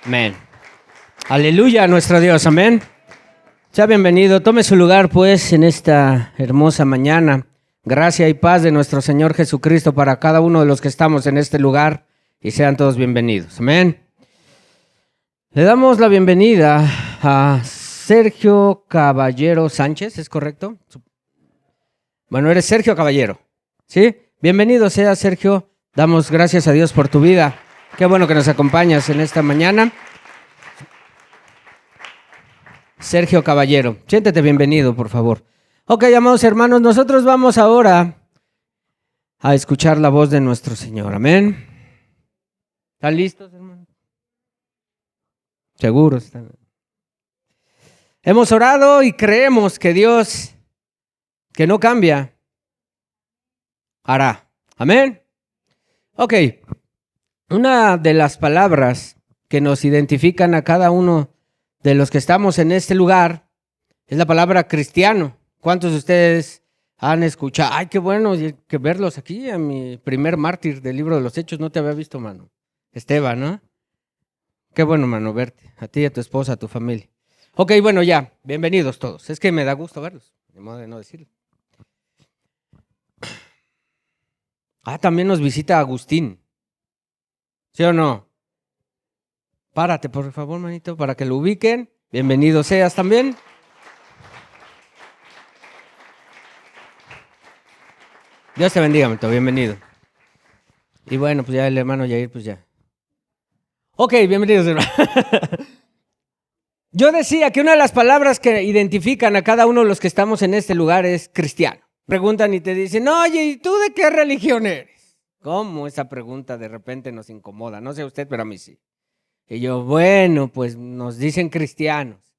Amén. Aleluya a nuestro Dios, amén. Sea bienvenido, tome su lugar pues en esta hermosa mañana. Gracia y paz de nuestro Señor Jesucristo para cada uno de los que estamos en este lugar y sean todos bienvenidos, amén. Le damos la bienvenida a Sergio Caballero Sánchez, ¿es correcto? Bueno, eres Sergio Caballero, ¿sí? Bienvenido sea Sergio, damos gracias a Dios por tu vida. Qué bueno que nos acompañas en esta mañana. Sergio Caballero, siéntete bienvenido, por favor. Ok, amados hermanos, nosotros vamos ahora a escuchar la voz de nuestro Señor. Amén. ¿Están listos, hermanos? Seguros están. Hemos orado y creemos que Dios, que no cambia, hará. Amén. Ok, una de las palabras que nos identifican a cada uno de los que estamos en este lugar es la palabra cristiano. ¿Cuántos de ustedes han escuchado? Ay, qué bueno que verlos aquí, a mi primer mártir del libro de los Hechos. No te había visto, mano. Esteban, ¿no? Qué bueno, mano, verte. A ti, a tu esposa, a tu familia. Ok, bueno, ya. Bienvenidos todos. Es que me da gusto verlos. De modo de no decirlo. También nos visita Agustín. ¿Sí o no? Párate, por favor, manito, para que lo ubiquen. Bienvenido seas también. Dios te bendiga, manito. Bienvenido. Y bueno, pues ya el hermano Yair, pues ya. Ok, bienvenidos, hermano. Yo decía que una de las palabras que identifican a cada uno de los que estamos en este lugar es cristiano. Preguntan y te dicen, oye, ¿y tú de qué religión eres? ¿Cómo? Esa pregunta de repente nos incomoda. No sé usted, pero a mí sí. Y yo, bueno, pues nos dicen cristianos.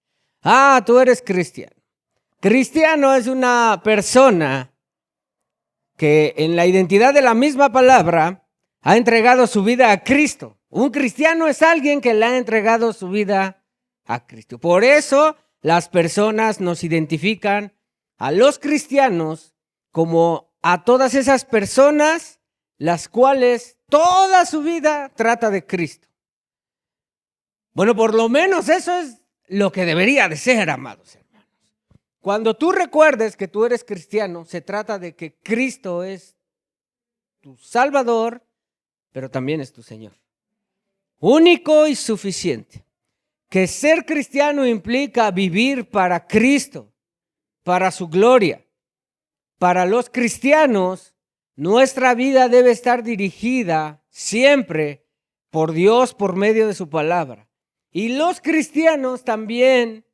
Tú eres cristiano. Cristiano es una persona que en la identidad de la misma palabra ha entregado su vida a Cristo. Un cristiano es alguien que le ha entregado su vida a Cristo. Por eso las personas nos identifican a los cristianos como a todas esas personas las cuales toda su vida trata de Cristo. Bueno, por lo menos eso es lo que debería de ser, amados hermanos. Cuando tú recuerdes que tú eres cristiano, se trata de que Cristo es tu Salvador, pero también es tu Señor. Único y suficiente. Que ser cristiano implica vivir para Cristo, para su gloria. Para los cristianos, nuestra vida debe estar dirigida siempre por Dios por medio de su palabra. Y los cristianos también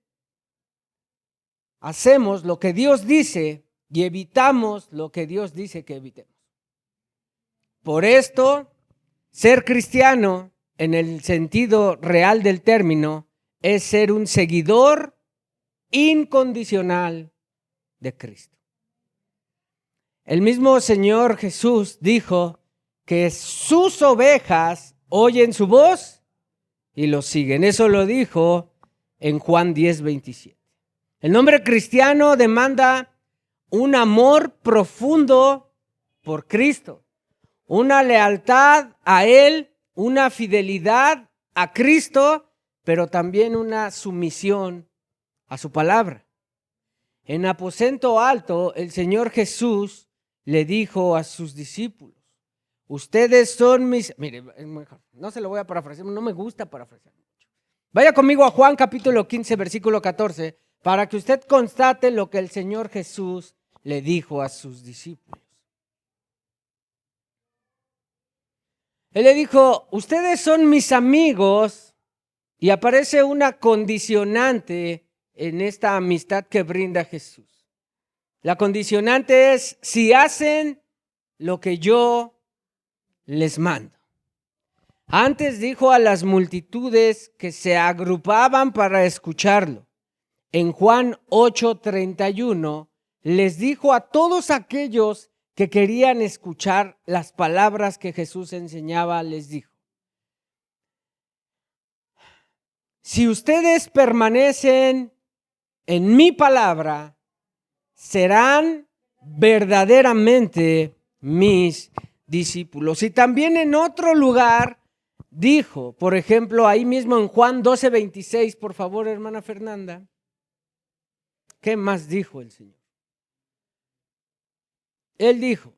hacemos lo que Dios dice y evitamos lo que Dios dice que evitemos. Por esto, ser cristiano en el sentido real del término es ser un seguidor incondicional de Cristo. El mismo Señor Jesús dijo que sus ovejas oyen su voz y lo siguen. Eso lo dijo en Juan 10:27. El nombre cristiano demanda un amor profundo por Cristo, una lealtad a Él, una fidelidad a Cristo, pero también una sumisión a su palabra. En aposento alto, el Señor Jesús le dijo a sus discípulos, ustedes son mis... Mire, no se lo voy a parafrasear, no me gusta parafrasear mucho. Vaya conmigo a Juan capítulo 15, versículo 14, para que usted constate lo que el Señor Jesús le dijo a sus discípulos. Él le dijo, ustedes son mis amigos, y aparece una condicionante en esta amistad que brinda Jesús. La condicionante es si hacen lo que yo les mando. Antes dijo a las multitudes que se agrupaban para escucharlo. En Juan 8:31 les dijo a todos aquellos que querían escuchar las palabras que Jesús enseñaba, les dijo, si ustedes permanecen en mi palabra, serán verdaderamente mis discípulos. Y también en otro lugar dijo, por ejemplo, ahí mismo en Juan 12:26, por favor, hermana Fernanda, ¿qué más dijo el Señor? Él dijo,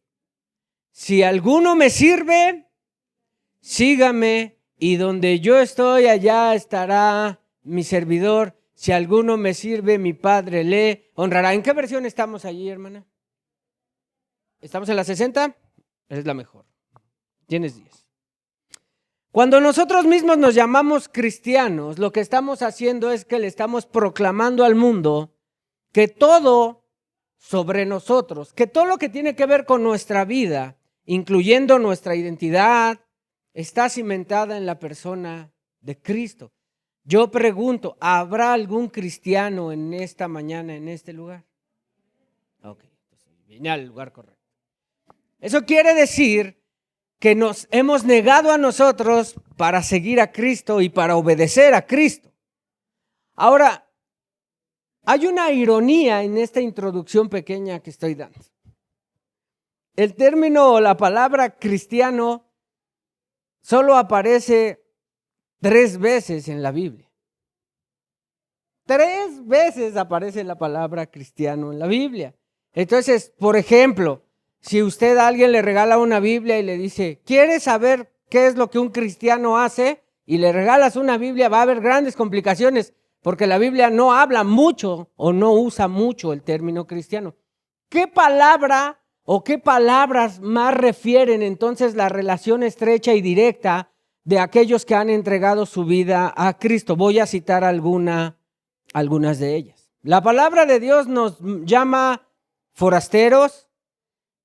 si alguno me sirve, sígame, y donde yo estoy, allá estará mi servidor. Si alguno me sirve, mi Padre le honrará. ¿En qué versión estamos allí, hermana? ¿Estamos en la 60? Es la mejor. Tienes 10. Cuando nosotros mismos nos llamamos cristianos, lo que estamos haciendo es que le estamos proclamando al mundo que todo sobre nosotros, que todo lo que tiene que ver con nuestra vida, incluyendo nuestra identidad, está cimentada en la persona de Cristo. Yo pregunto, ¿habrá algún cristiano en esta mañana, en este lugar? Ok, entonces vine al lugar correcto. Eso quiere decir que nos hemos negado a nosotros para seguir a Cristo y para obedecer a Cristo. Ahora, hay una ironía en esta introducción pequeña que estoy dando. El término o la palabra cristiano solo aparece 3 veces en la Biblia. 3 veces aparece la palabra cristiano en la Biblia. Entonces, por ejemplo, si usted a alguien le regala una Biblia y le dice, ¿quieres saber qué es lo que un cristiano hace? Y le regalas una Biblia, va a haber grandes complicaciones, porque la Biblia no habla mucho o no usa mucho el término cristiano. ¿Qué palabra o qué palabras más refieren entonces la relación estrecha y directa de aquellos que han entregado su vida a Cristo? Voy a citar algunas de ellas. La palabra de Dios nos llama forasteros,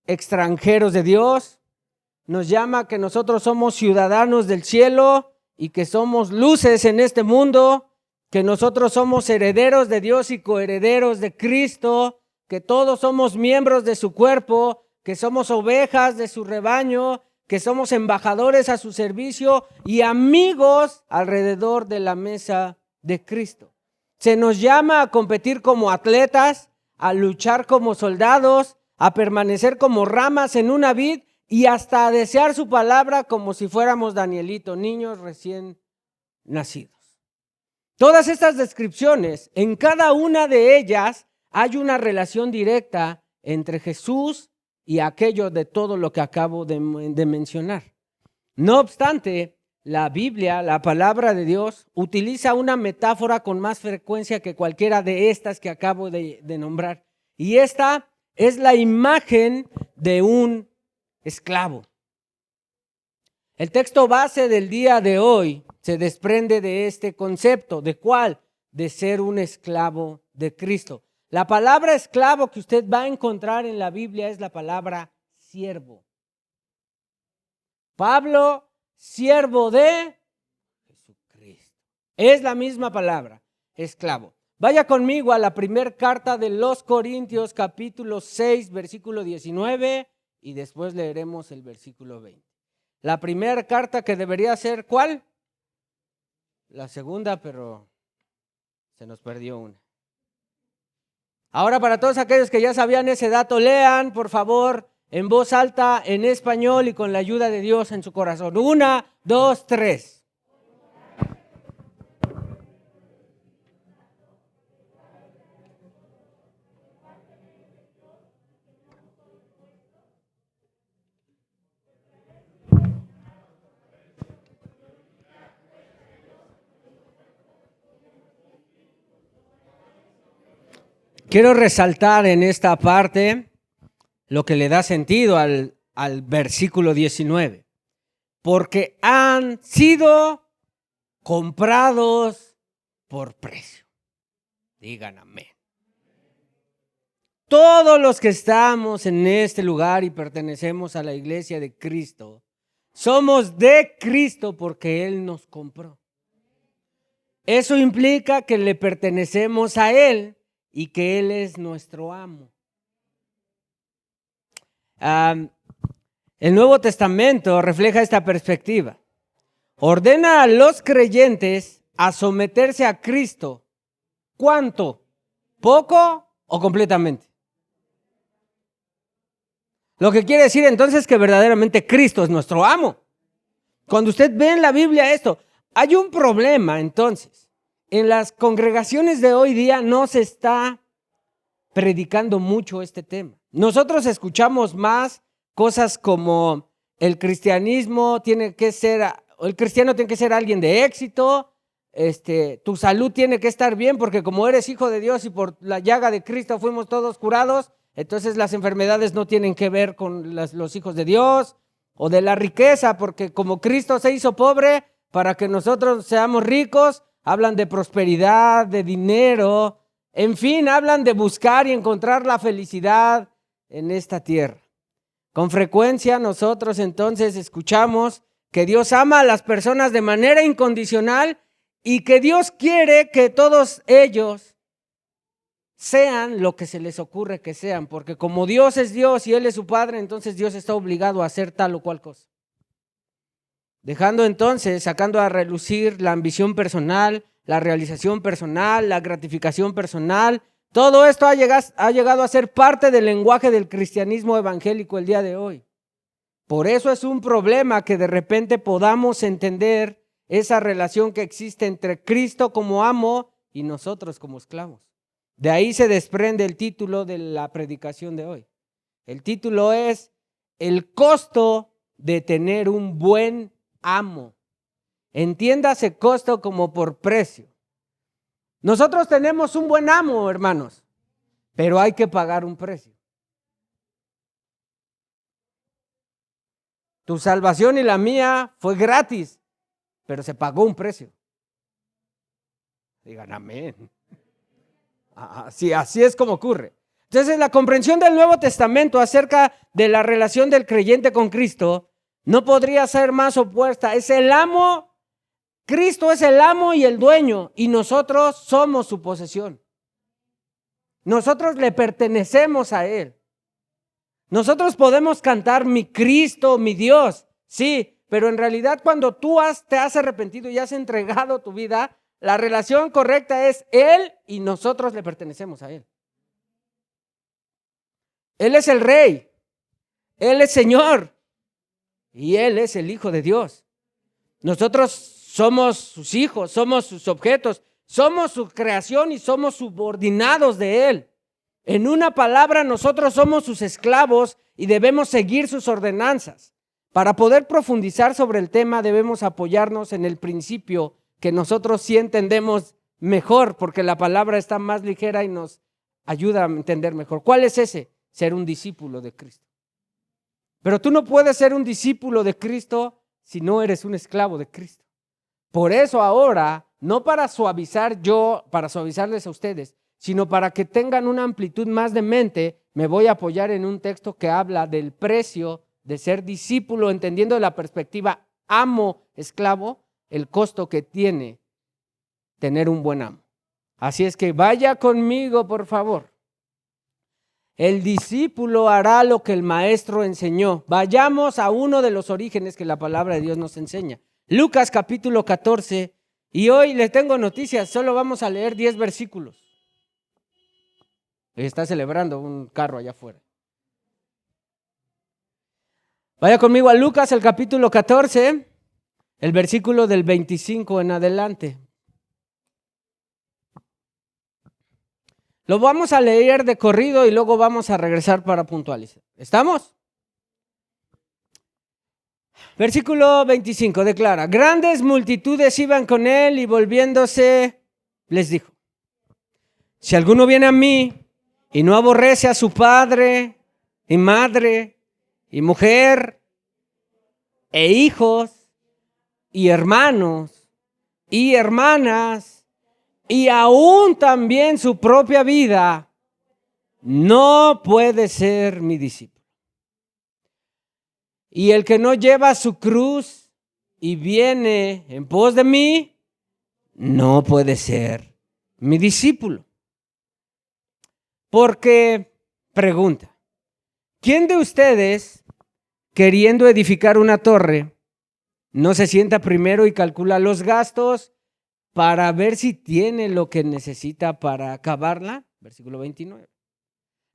extranjeros de Dios, nos llama que nosotros somos ciudadanos del cielo y que somos luces en este mundo, que nosotros somos herederos de Dios y coherederos de Cristo, que todos somos miembros de su cuerpo, que somos ovejas de su rebaño, que somos embajadores a su servicio y amigos alrededor de la mesa de Cristo. Se nos llama a competir como atletas, a luchar como soldados, a permanecer como ramas en una vid y hasta a desear su palabra como si fuéramos Danielito, niños recién nacidos. Todas estas descripciones, en cada una de ellas hay una relación directa entre Jesús y aquello de todo lo que acabo de mencionar. No obstante, la Biblia, la palabra de Dios, utiliza una metáfora con más frecuencia que cualquiera de estas que acabo de nombrar. Y esta es la imagen de un esclavo. El texto base del día de hoy se desprende de este concepto. ¿De cuál? De ser un esclavo de Cristo. La palabra esclavo que usted va a encontrar en la Biblia es la palabra siervo. Pablo, siervo de Jesucristo. Es la misma palabra, esclavo. Vaya conmigo a la primera carta de los Corintios, capítulo 6, versículo 19, y después leeremos el versículo 20. La primera carta que debería ser, ¿cuál? La segunda, pero se nos perdió una. Ahora, para todos aquellos que ya sabían ese dato, lean, por favor, en voz alta, en español y con la ayuda de Dios en su corazón. 1, 2, 3. Quiero resaltar en esta parte lo que le da sentido al versículo 19. Porque han sido comprados por precio. Digan amén. Todos los que estamos en este lugar y pertenecemos a la iglesia de Cristo, somos de Cristo porque Él nos compró. Eso implica que le pertenecemos a Él y que Él es nuestro amo. El Nuevo Testamento refleja esta perspectiva. Ordena a los creyentes a someterse a Cristo. ¿Cuánto? ¿Poco o completamente? Lo que quiere decir entonces que verdaderamente Cristo es nuestro amo. Cuando usted ve en la Biblia esto, hay un problema entonces. En las congregaciones de hoy día no se está predicando mucho este tema. Nosotros escuchamos más cosas como el cristiano tiene que ser alguien de éxito, tu salud tiene que estar bien porque como eres hijo de Dios y por la llaga de Cristo fuimos todos curados, entonces las enfermedades no tienen que ver con los hijos de Dios, o de la riqueza, porque como Cristo se hizo pobre para que nosotros seamos ricos, hablan de prosperidad, de dinero, en fin, hablan de buscar y encontrar la felicidad en esta tierra. Con frecuencia nosotros entonces escuchamos que Dios ama a las personas de manera incondicional y que Dios quiere que todos ellos sean lo que se les ocurre que sean, porque como Dios es Dios y Él es su Padre, entonces Dios está obligado a hacer tal o cual cosa. Sacando a relucir la ambición personal, la realización personal, la gratificación personal, todo esto ha llegado a ser parte del lenguaje del cristianismo evangélico el día de hoy. Por eso es un problema que de repente podamos entender esa relación que existe entre Cristo como amo y nosotros como esclavos. De ahí se desprende el título de la predicación de hoy. El título es El costo de tener un buen amo. Entiéndase costo como por precio. Nosotros tenemos un buen amo, hermanos, pero hay que pagar un precio. Tu salvación y la mía fue gratis, pero se pagó un precio. Digan amén. Así es como ocurre. Entonces, la comprensión del Nuevo Testamento acerca de la relación del creyente con Cristo no podría ser más opuesta. Es el amo, Cristo es el amo y el dueño, y nosotros somos su posesión. Nosotros le pertenecemos a Él. Nosotros podemos cantar mi Cristo, mi Dios, sí, pero en realidad cuando tú te has arrepentido y has entregado tu vida, la relación correcta es Él y nosotros le pertenecemos a Él. Él es el Rey, Él es Señor y Él es el Hijo de Dios. Nosotros somos sus hijos, somos sus objetos, somos su creación y somos subordinados de Él. En una palabra, nosotros somos sus esclavos y debemos seguir sus ordenanzas. Para poder profundizar sobre el tema, debemos apoyarnos en el principio que nosotros sí entendemos mejor, porque la palabra está más ligera y nos ayuda a entender mejor. ¿Cuál es ese? Ser un discípulo de Cristo. Pero tú no puedes ser un discípulo de Cristo si no eres un esclavo de Cristo. Por eso ahora, no para suavizarles a ustedes, sino para que tengan una amplitud más de mente, me voy a apoyar en un texto que habla del precio de ser discípulo, entendiendo la perspectiva amo-esclavo, el costo que tiene tener un buen amo. Así es que vaya conmigo, por favor. El discípulo hará lo que el maestro enseñó. Vayamos a uno de los orígenes que la palabra de Dios nos enseña. Lucas capítulo 14. Y hoy les tengo noticias, solo vamos a leer 10 versículos. Está celebrando un carro allá afuera. Vaya conmigo a Lucas, el capítulo 14, el versículo del 25 en adelante. Lo vamos a leer de corrido y luego vamos a regresar para puntualizar. ¿Estamos? Versículo 25 declara: grandes multitudes iban con él y volviéndose les dijo: si alguno viene a mí y no aborrece a su padre y madre y mujer e hijos y hermanos y hermanas y aún también su propia vida, no puede ser mi discípulo. Y el que no lleva su cruz y viene en pos de mí, no puede ser mi discípulo. Porque, pregunta, ¿quién de ustedes, queriendo edificar una torre, no se sienta primero y calcula los gastos para ver si tiene lo que necesita para acabarla? Versículo 29.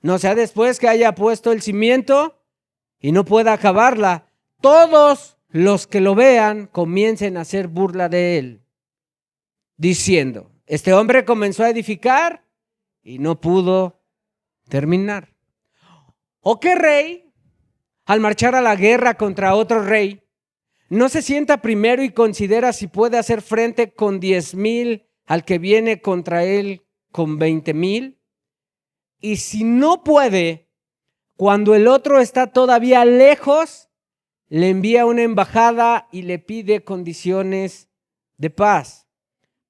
No sea después que haya puesto el cimiento y no pueda acabarla, todos los que lo vean comiencen a hacer burla de él, diciendo, este hombre comenzó a edificar y no pudo terminar. ¿O qué rey, al marchar a la guerra contra otro rey, no se sienta primero y considera si puede hacer frente con 10,000 al que viene contra él con 20,000? Y si no puede, cuando el otro está todavía lejos, le envía una embajada y le pide condiciones de paz.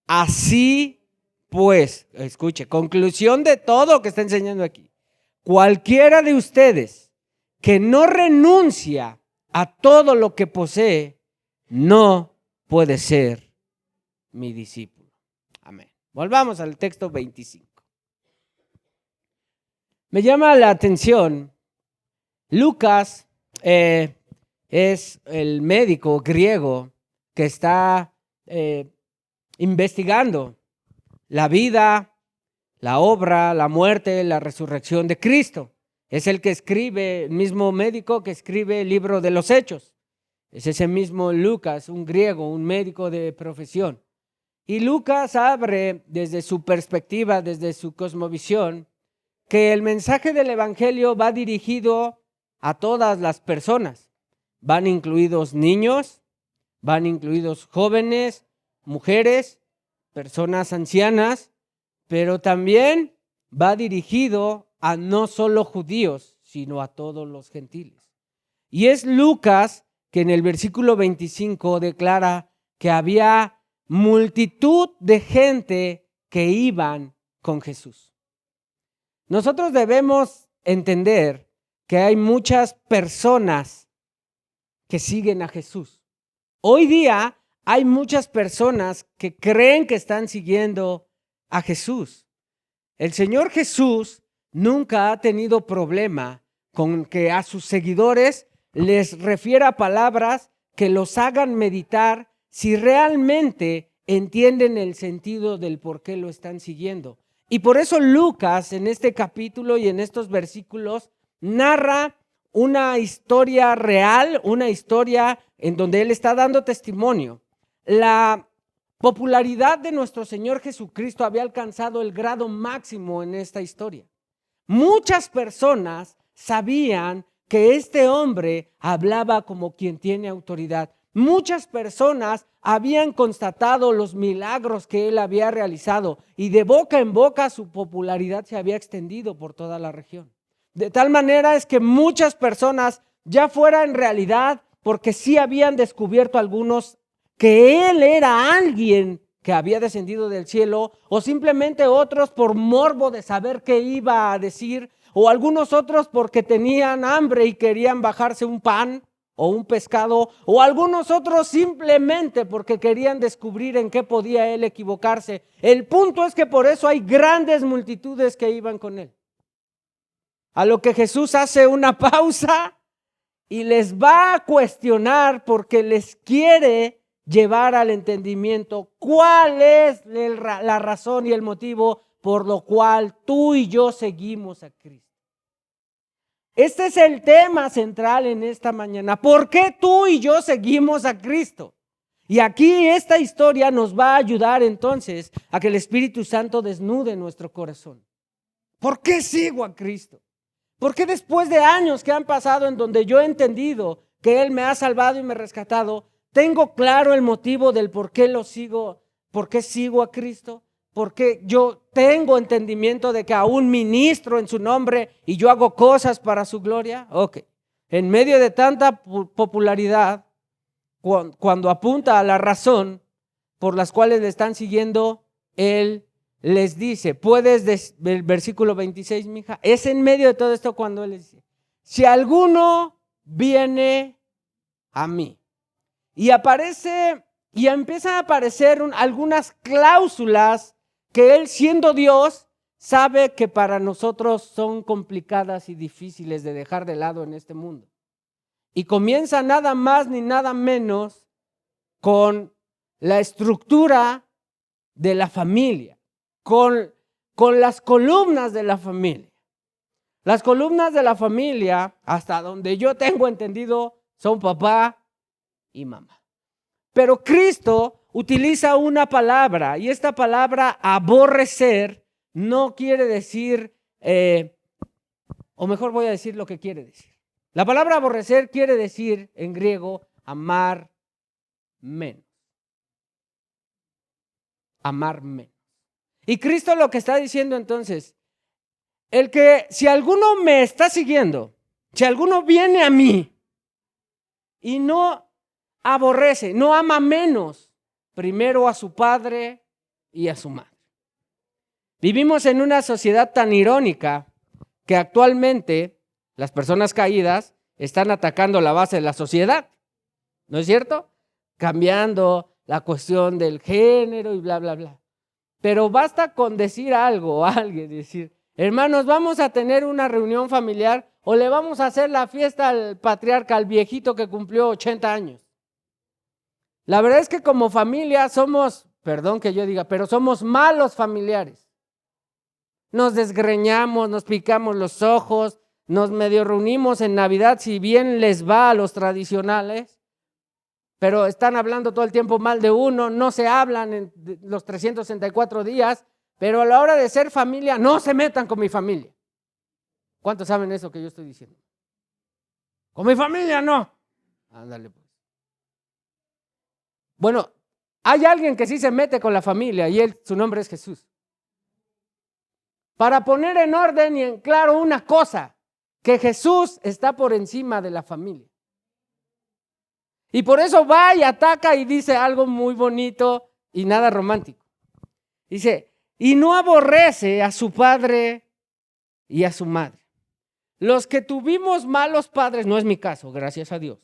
Así pues, escuche, conclusión de todo lo que está enseñando aquí. Cualquiera de ustedes que no renuncia a todo lo que posee, no puede ser mi discípulo. Amén. Volvamos al texto 25. Me llama la atención, Lucas es el médico griego que está investigando la vida, la obra, la muerte, la resurrección de Cristo. Es el que escribe, el mismo médico que escribe el libro de los Hechos. Es ese mismo Lucas, un griego, un médico de profesión. Y Lucas abre desde su perspectiva, desde su cosmovisión, que el mensaje del evangelio va dirigido a todas las personas. Van incluidos niños, van incluidos jóvenes, mujeres, personas ancianas, pero también va dirigido a no solo judíos, sino a todos los gentiles. Y es Lucas que en el versículo 25 declara que había multitud de gente que iban con Jesús. Nosotros debemos entender que hay muchas personas que siguen a Jesús. Hoy día hay muchas personas que creen que están siguiendo a Jesús. El Señor Jesús nunca ha tenido problema con que a sus seguidores les refiera palabras que los hagan meditar si realmente entienden el sentido del por qué lo están siguiendo. Y por eso Lucas en este capítulo y en estos versículos narra una historia real, una historia en donde él está dando testimonio. La popularidad de nuestro Señor Jesucristo había alcanzado el grado máximo en esta historia. Muchas personas sabían que este hombre hablaba como quien tiene autoridad. Muchas personas habían constatado los milagros que él había realizado y de boca en boca su popularidad se había extendido por toda la región. De tal manera es que muchas personas, ya fuera en realidad porque sí habían descubierto algunos que él era alguien que había descendido del cielo, o simplemente otros por morbo de saber qué iba a decir, o algunos otros porque tenían hambre y querían bajarse un pan o un pescado, o algunos otros simplemente porque querían descubrir en qué podía él equivocarse. El punto es que por eso hay grandes multitudes que iban con él. A lo que Jesús hace una pausa y les va a cuestionar porque les quiere llevar al entendimiento cuál es la razón y el motivo por lo cual tú y yo seguimos a Cristo. Este es el tema central en esta mañana. ¿Por qué tú y yo seguimos a Cristo? Y aquí esta historia nos va a ayudar entonces a que el Espíritu Santo desnude nuestro corazón. ¿Por qué sigo a Cristo? ¿Por qué después de años que han pasado en donde yo he entendido que Él me ha salvado y me ha rescatado, tengo claro el motivo del por qué lo sigo, por qué sigo a Cristo? Porque yo tengo entendimiento de que aún ministro en su nombre y yo hago cosas para su gloria. Ok, en medio de tanta popularidad, cuando apunta a la razón por las cuales le están siguiendo, él les dice, el versículo 26, mija, es en medio de todo esto cuando él les dice, si alguno viene a mí, y empiezan a aparecer algunas cláusulas que él, siendo Dios, sabe que para nosotros son complicadas y difíciles de dejar de lado en este mundo. Y comienza nada más ni nada menos con la estructura de la familia, con las columnas de la familia. Las columnas de la familia, hasta donde yo tengo entendido, son papá, y mamá. Pero Cristo utiliza una palabra, y esta palabra aborrecer no quiere decir, o mejor voy a decir lo que quiere decir. La palabra aborrecer quiere decir en griego amar menos. Amar menos. Y Cristo lo que está diciendo entonces, si alguno me está siguiendo, si alguno viene a mí y no aborrece, no ama menos, primero a su padre y a su madre. Vivimos en una sociedad tan irónica que actualmente las personas caídas están atacando la base de la sociedad, ¿no es cierto? Cambiando la cuestión del género y bla, bla, bla. Pero basta con decir algo a alguien, decir, hermanos, vamos a tener una reunión familiar o le vamos a hacer la fiesta al patriarca, al viejito que cumplió 80 años. La verdad es que como familia somos, perdón que yo diga, pero somos malos familiares. Nos desgreñamos, nos picamos los ojos, nos medio reunimos en Navidad, si bien les va a los tradicionales, pero están hablando todo el tiempo mal de uno, no se hablan en los 364 días, pero a la hora de ser familia, no se metan con mi familia. ¿Cuántos saben eso que yo estoy diciendo? Con mi familia no. Ándale pues. Bueno, hay alguien que sí se mete con la familia y su nombre es Jesús. Para poner en orden y en claro una cosa, que Jesús está por encima de la familia. Y por eso va y ataca y dice algo muy bonito y nada romántico. Dice, y no aborrece a su padre y a su madre. Los que tuvimos malos padres, no es mi caso, gracias a Dios.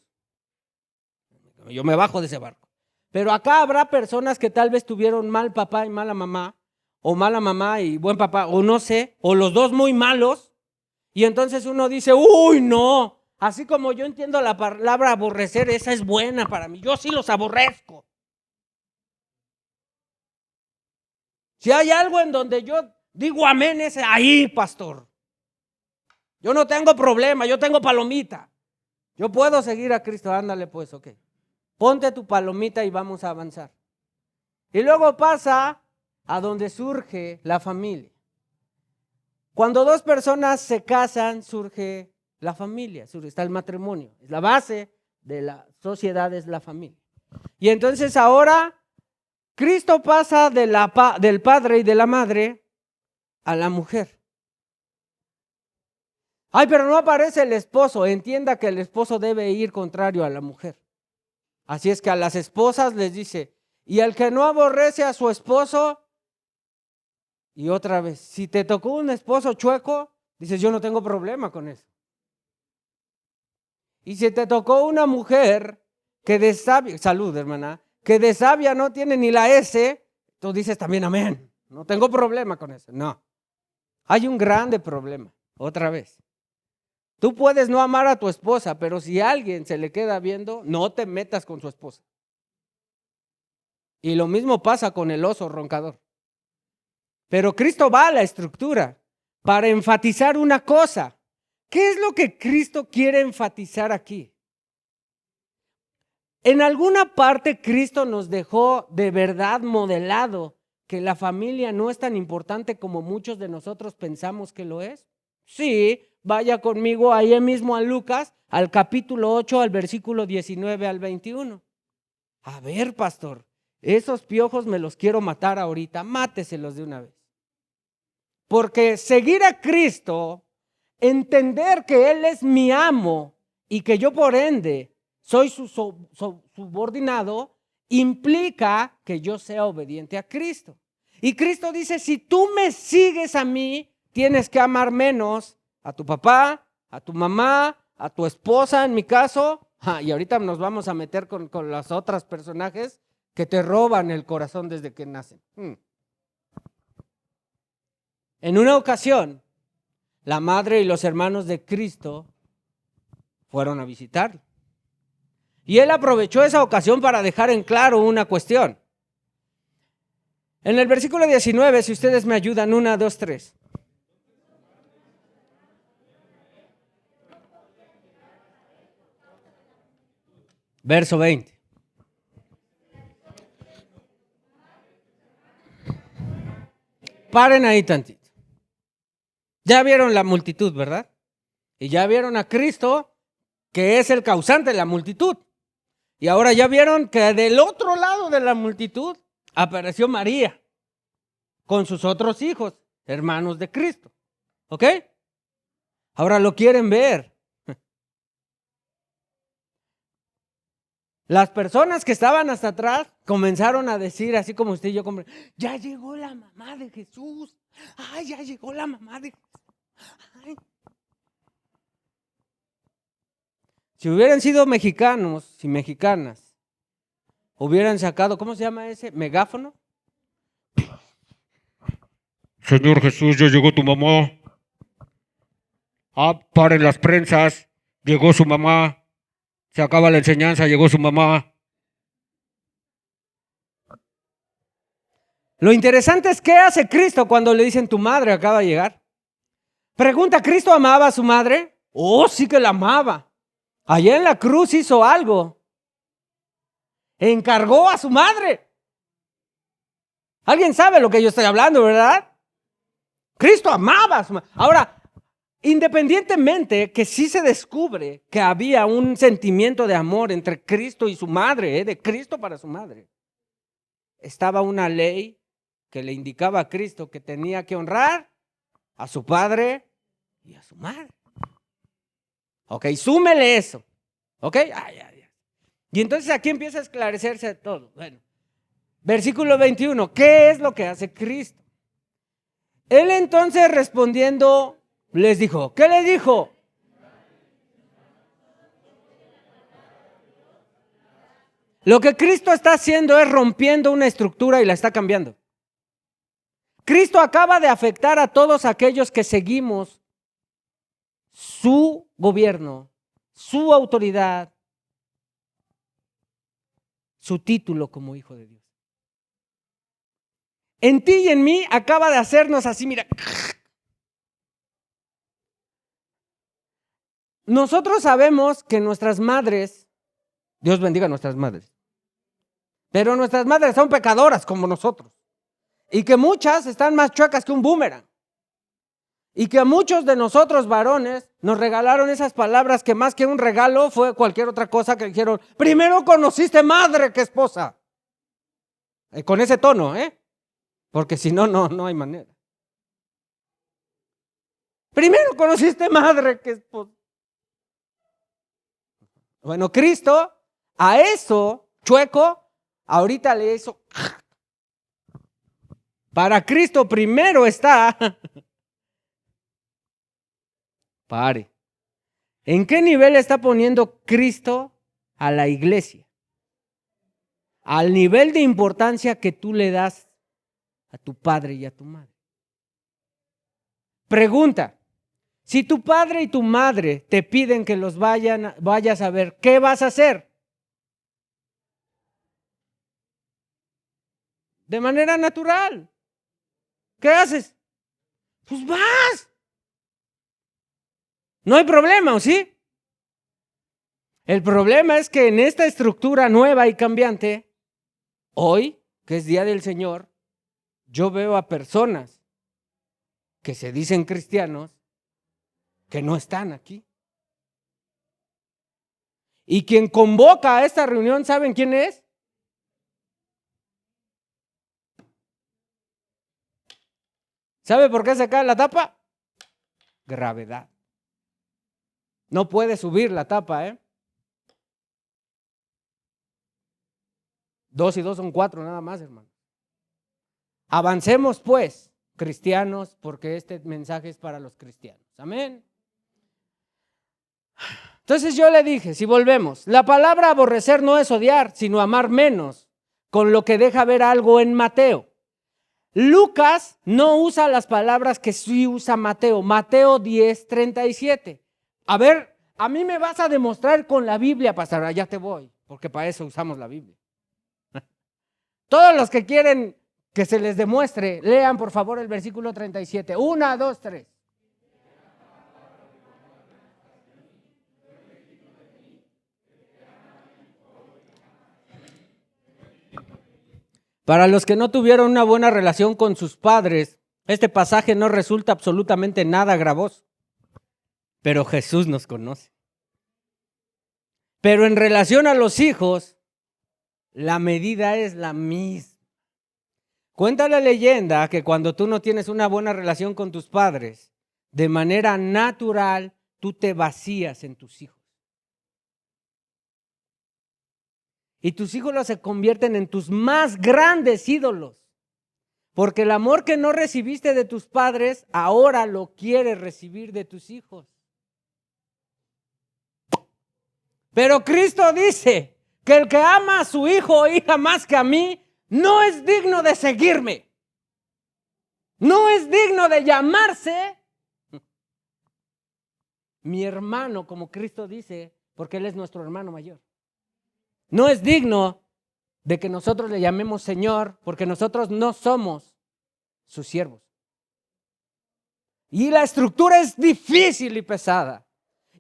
Yo me bajo de ese barco. Pero acá habrá personas que tal vez tuvieron mal papá y mala mamá, o mala mamá y buen papá, o no sé, o los dos muy malos. Y entonces uno dice, uy, no. Así como yo entiendo la palabra aborrecer, esa es buena para mí. Yo sí los aborrezco. Si hay algo en donde yo digo amén, es ahí, pastor. Yo no tengo problema, yo tengo palomita. Yo puedo seguir a Cristo, ándale pues, ok. Ponte tu palomita y vamos a avanzar. Y luego pasa a donde surge la familia. Cuando dos personas se casan, surge la familia, está el matrimonio. Es la base de la sociedad, es la familia. Y entonces ahora Cristo pasa del padre y de la madre a la mujer. Ay, pero no aparece el esposo. Entienda que el esposo debe ir contrario a la mujer. Así es que a las esposas les dice, y al que no aborrece a su esposo, y otra vez, si te tocó un esposo chueco, dices, yo no tengo problema con eso. Y si te tocó una mujer que de sabia, salud hermana, que de sabia no tiene ni la S, tú dices también amén. No tengo problema con eso. No. Hay un grande problema, otra vez. Tú puedes no amar a tu esposa, pero si alguien se le queda viendo, no te metas con su esposa. Y lo mismo pasa con el oso roncador. Pero Cristo va a la estructura para enfatizar una cosa. ¿Qué es lo que Cristo quiere enfatizar aquí? En alguna parte Cristo nos dejó de verdad modelado que la familia no es tan importante como muchos de nosotros pensamos que lo es. Sí, vaya conmigo ahí mismo a Lucas, al capítulo 8, al versículo 19 al 21. A ver, pastor, esos piojos me los quiero matar ahorita, máteselos de una vez. Porque seguir a Cristo, entender que Él es mi amo y que yo por ende soy su subordinado, implica que yo sea obediente a Cristo. Y Cristo dice, si tú me sigues a mí, tienes que amar menos a tu papá, a tu mamá, a tu esposa en mi caso. Y ahorita nos vamos a meter con los otros personajes que te roban el corazón desde que nacen. En una ocasión, la madre y los hermanos de Cristo fueron a visitarlo. Y él aprovechó esa ocasión para dejar en claro una cuestión. En el versículo 19, si ustedes me ayudan, 1, 2, 3. Verso 20. Paren ahí tantito. Ya vieron la multitud, ¿verdad? Y ya vieron a Cristo, que es el causante de la multitud. Y ahora ya vieron que del otro lado de la multitud apareció María con sus otros hijos, hermanos de Cristo. ¿Ok? Ahora lo quieren ver. Las personas que estaban hasta atrás comenzaron a decir, así como usted y yo, ya llegó la mamá de Jesús. Ay, ya llegó la mamá de Jesús. Ay. Si hubieran sido mexicanos y mexicanas, hubieran sacado, ¿cómo se llama ese? ¿Megáfono? Señor Jesús, ya llegó tu mamá. Ah, paren las prensas. Llegó su mamá. Se acaba la enseñanza, llegó su mamá. Lo interesante es qué hace Cristo cuando le dicen tu madre acaba de llegar. Pregunta, ¿Cristo amaba a su madre? Oh, sí que la amaba. Allá en la cruz hizo algo. Encargó a su madre. ¿Alguien sabe lo que yo estoy hablando, verdad? Cristo amaba a su madre. Ahora, independientemente que sí se descubre que había un sentimiento de amor entre Cristo y su madre, de Cristo para su madre, estaba una ley que le indicaba a Cristo que tenía que honrar a su padre y a su madre. Ok, súmele eso. Ok, y entonces aquí empieza a esclarecerse todo. Bueno, versículo 21, ¿qué es lo que hace Cristo? Él entonces respondiendo les dijo, ¿qué le dijo? Lo que Cristo está haciendo es rompiendo una estructura y la está cambiando. Cristo acaba de afectar a todos aquellos que seguimos su gobierno, su autoridad, su título como hijo de Dios. En ti y en mí acaba de hacernos así, mira. Nosotros sabemos que nuestras madres, Dios bendiga a nuestras madres, pero nuestras madres son pecadoras como nosotros. Y que muchas están más chuecas que un boomerang. Y que a muchos de nosotros varones nos regalaron esas palabras que más que un regalo fue cualquier otra cosa que dijeron, primero conociste madre que esposa. Con ese tono, porque si no, no hay manera. Primero conociste madre que esposa. Bueno, Cristo a eso, chueco, ahorita le hizo. Para Cristo primero está. Pare. ¿En qué nivel está poniendo Cristo a la iglesia? Al nivel de importancia que tú le das a tu padre y a tu madre. Pregunta, si tu padre y tu madre te piden que los vayas a ver, ¿qué vas a hacer? De manera natural. ¿Qué haces? Pues vas. No hay problema, ¿o sí? El problema es que en esta estructura nueva y cambiante, hoy, que es Día del Señor, yo veo a personas que se dicen cristianos que no están aquí. Y quien convoca a esta reunión, ¿saben quién es? ¿Sabe por qué se cae la tapa? Gravedad. No puede subir la tapa, 2 y 2 son 4 nada más, hermano. Avancemos pues, cristianos, porque este mensaje es para los cristianos. Amén. Entonces yo le dije, si volvemos, la palabra aborrecer no es odiar, sino amar menos, con lo que deja ver algo en Mateo. Lucas no usa las palabras que sí usa Mateo. Mateo 10:37. A ver, a mí me vas a demostrar con la Biblia, pastor, allá te voy, porque para eso usamos la Biblia. Todos los que quieren que se les demuestre, lean por favor el versículo 37. 1, 2, 3. Para los que no tuvieron una buena relación con sus padres Este pasaje no resulta absolutamente nada gravoso, pero Jesús nos conoce. Pero en relación a los hijos, la medida es la misma. Cuenta la leyenda que cuando tú no tienes una buena relación con tus padres, de manera natural, tú te vacías en tus hijos. Y tus hijos se convierten en tus más grandes ídolos. Porque el amor que no recibiste de tus padres, ahora lo quieres recibir de tus hijos. Pero Cristo dice que el que ama a su hijo o hija más que a mí, no es digno de seguirme. No es digno de llamarse mi hermano, como Cristo dice, porque Él es nuestro hermano mayor. No es digno de que nosotros le llamemos Señor, porque nosotros no somos sus siervos. Y la estructura es difícil y pesada.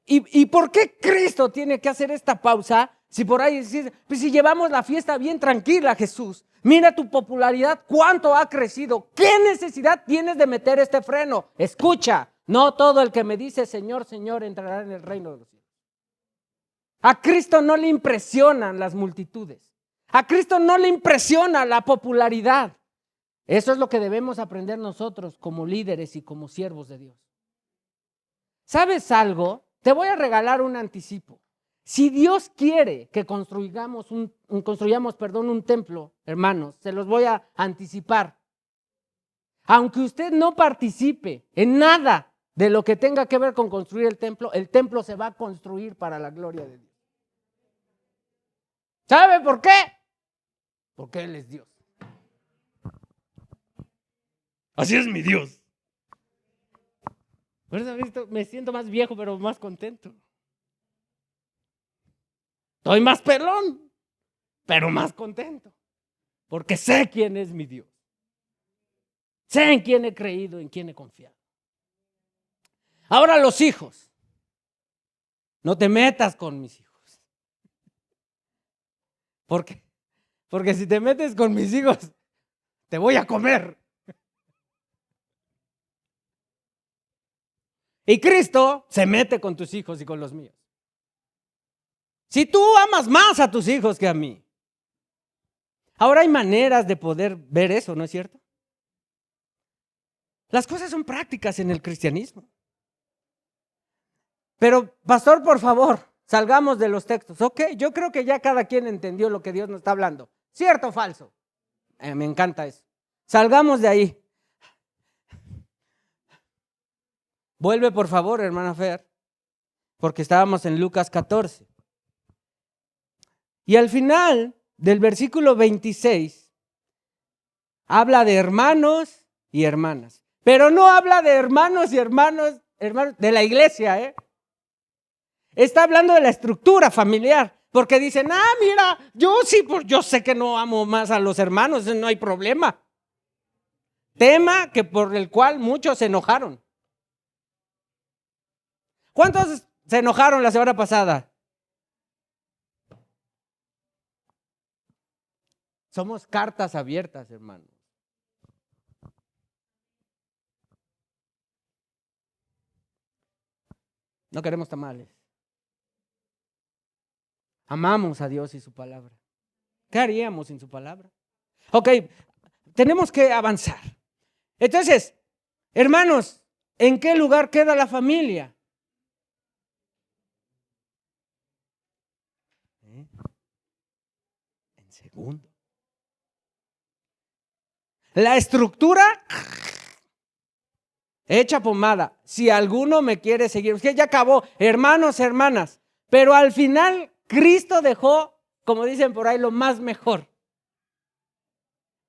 ¿Y por qué Cristo tiene que hacer esta pausa? Si por ahí pues si llevamos la fiesta bien tranquila, Jesús, mira tu popularidad, cuánto ha crecido. ¿Qué necesidad tienes de meter este freno? Escucha, no todo el que me dice Señor, Señor entrará en el reino de los cielos. A Cristo no le impresionan las multitudes. A Cristo no le impresiona la popularidad. Eso es lo que debemos aprender nosotros como líderes y como siervos de Dios. ¿Sabes algo? Te voy a regalar un anticipo. Si Dios quiere que construyamos un templo, hermanos, se los voy a anticipar. Aunque usted no participe en nada de lo que tenga que ver con construir el templo se va a construir para la gloria de Dios. ¿Sabe por qué? Porque Él es Dios. Así es mi Dios. Por eso me siento más viejo, pero más contento. Estoy más pelón, pero más contento. Porque sé quién es mi Dios. Sé en quién he creído, en quién he confiado. Ahora los hijos. No te metas con mis hijos. Porque si te metes con mis hijos, te voy a comer. Y Cristo se mete con tus hijos y con los míos. Si tú amas más a tus hijos que a mí. Ahora hay maneras de poder ver eso, ¿no es cierto? Las cosas son prácticas en el cristianismo. Pero, pastor, por favor, salgamos de los textos. Ok, yo creo que ya cada quien entendió lo que Dios nos está hablando. ¿Cierto o falso? Me encanta eso. Salgamos de ahí. Vuelve, por favor, hermana Fer, porque estábamos en Lucas 14. Y al final del versículo 26, habla de hermanos y hermanas. Pero no habla de hermanos y hermanos de la iglesia, Está hablando de la estructura familiar. Porque dicen, mira, yo sí, pues yo sé que no amo más a los hermanos, no hay problema. Tema por el cual muchos se enojaron. ¿Cuántos se enojaron la semana pasada? Somos cartas abiertas, hermanos. No queremos tamales. Amamos a Dios y su palabra. ¿Qué haríamos sin su palabra? Ok, tenemos que avanzar. Entonces, hermanos, ¿en qué lugar queda la familia? En segundo. La estructura hecha pomada. Si alguno me quiere seguir, es que ya acabó, hermanos, hermanas. Pero al final Cristo dejó, como dicen por ahí, lo más mejor.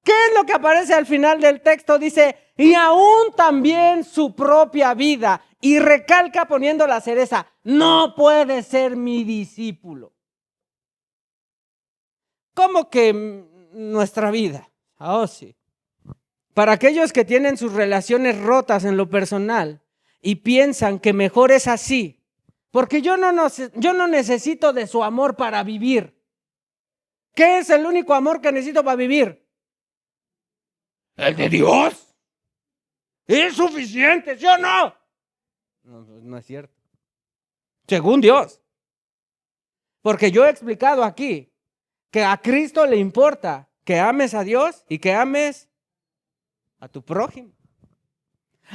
¿Qué es lo que aparece al final del texto? Dice, y aún también su propia vida. Y recalca poniendo la cereza, no puede ser mi discípulo. ¿Cómo que nuestra vida? Oh, sí. Para aquellos que tienen sus relaciones rotas en lo personal y piensan que mejor es así, porque yo no necesito de su amor para vivir. ¿Qué es el único amor que necesito para vivir? El de Dios. Es suficiente, ¿sí o no? No, no es cierto. Según Dios. Porque yo he explicado aquí que a Cristo le importa que ames a Dios y que ames a tu prójimo.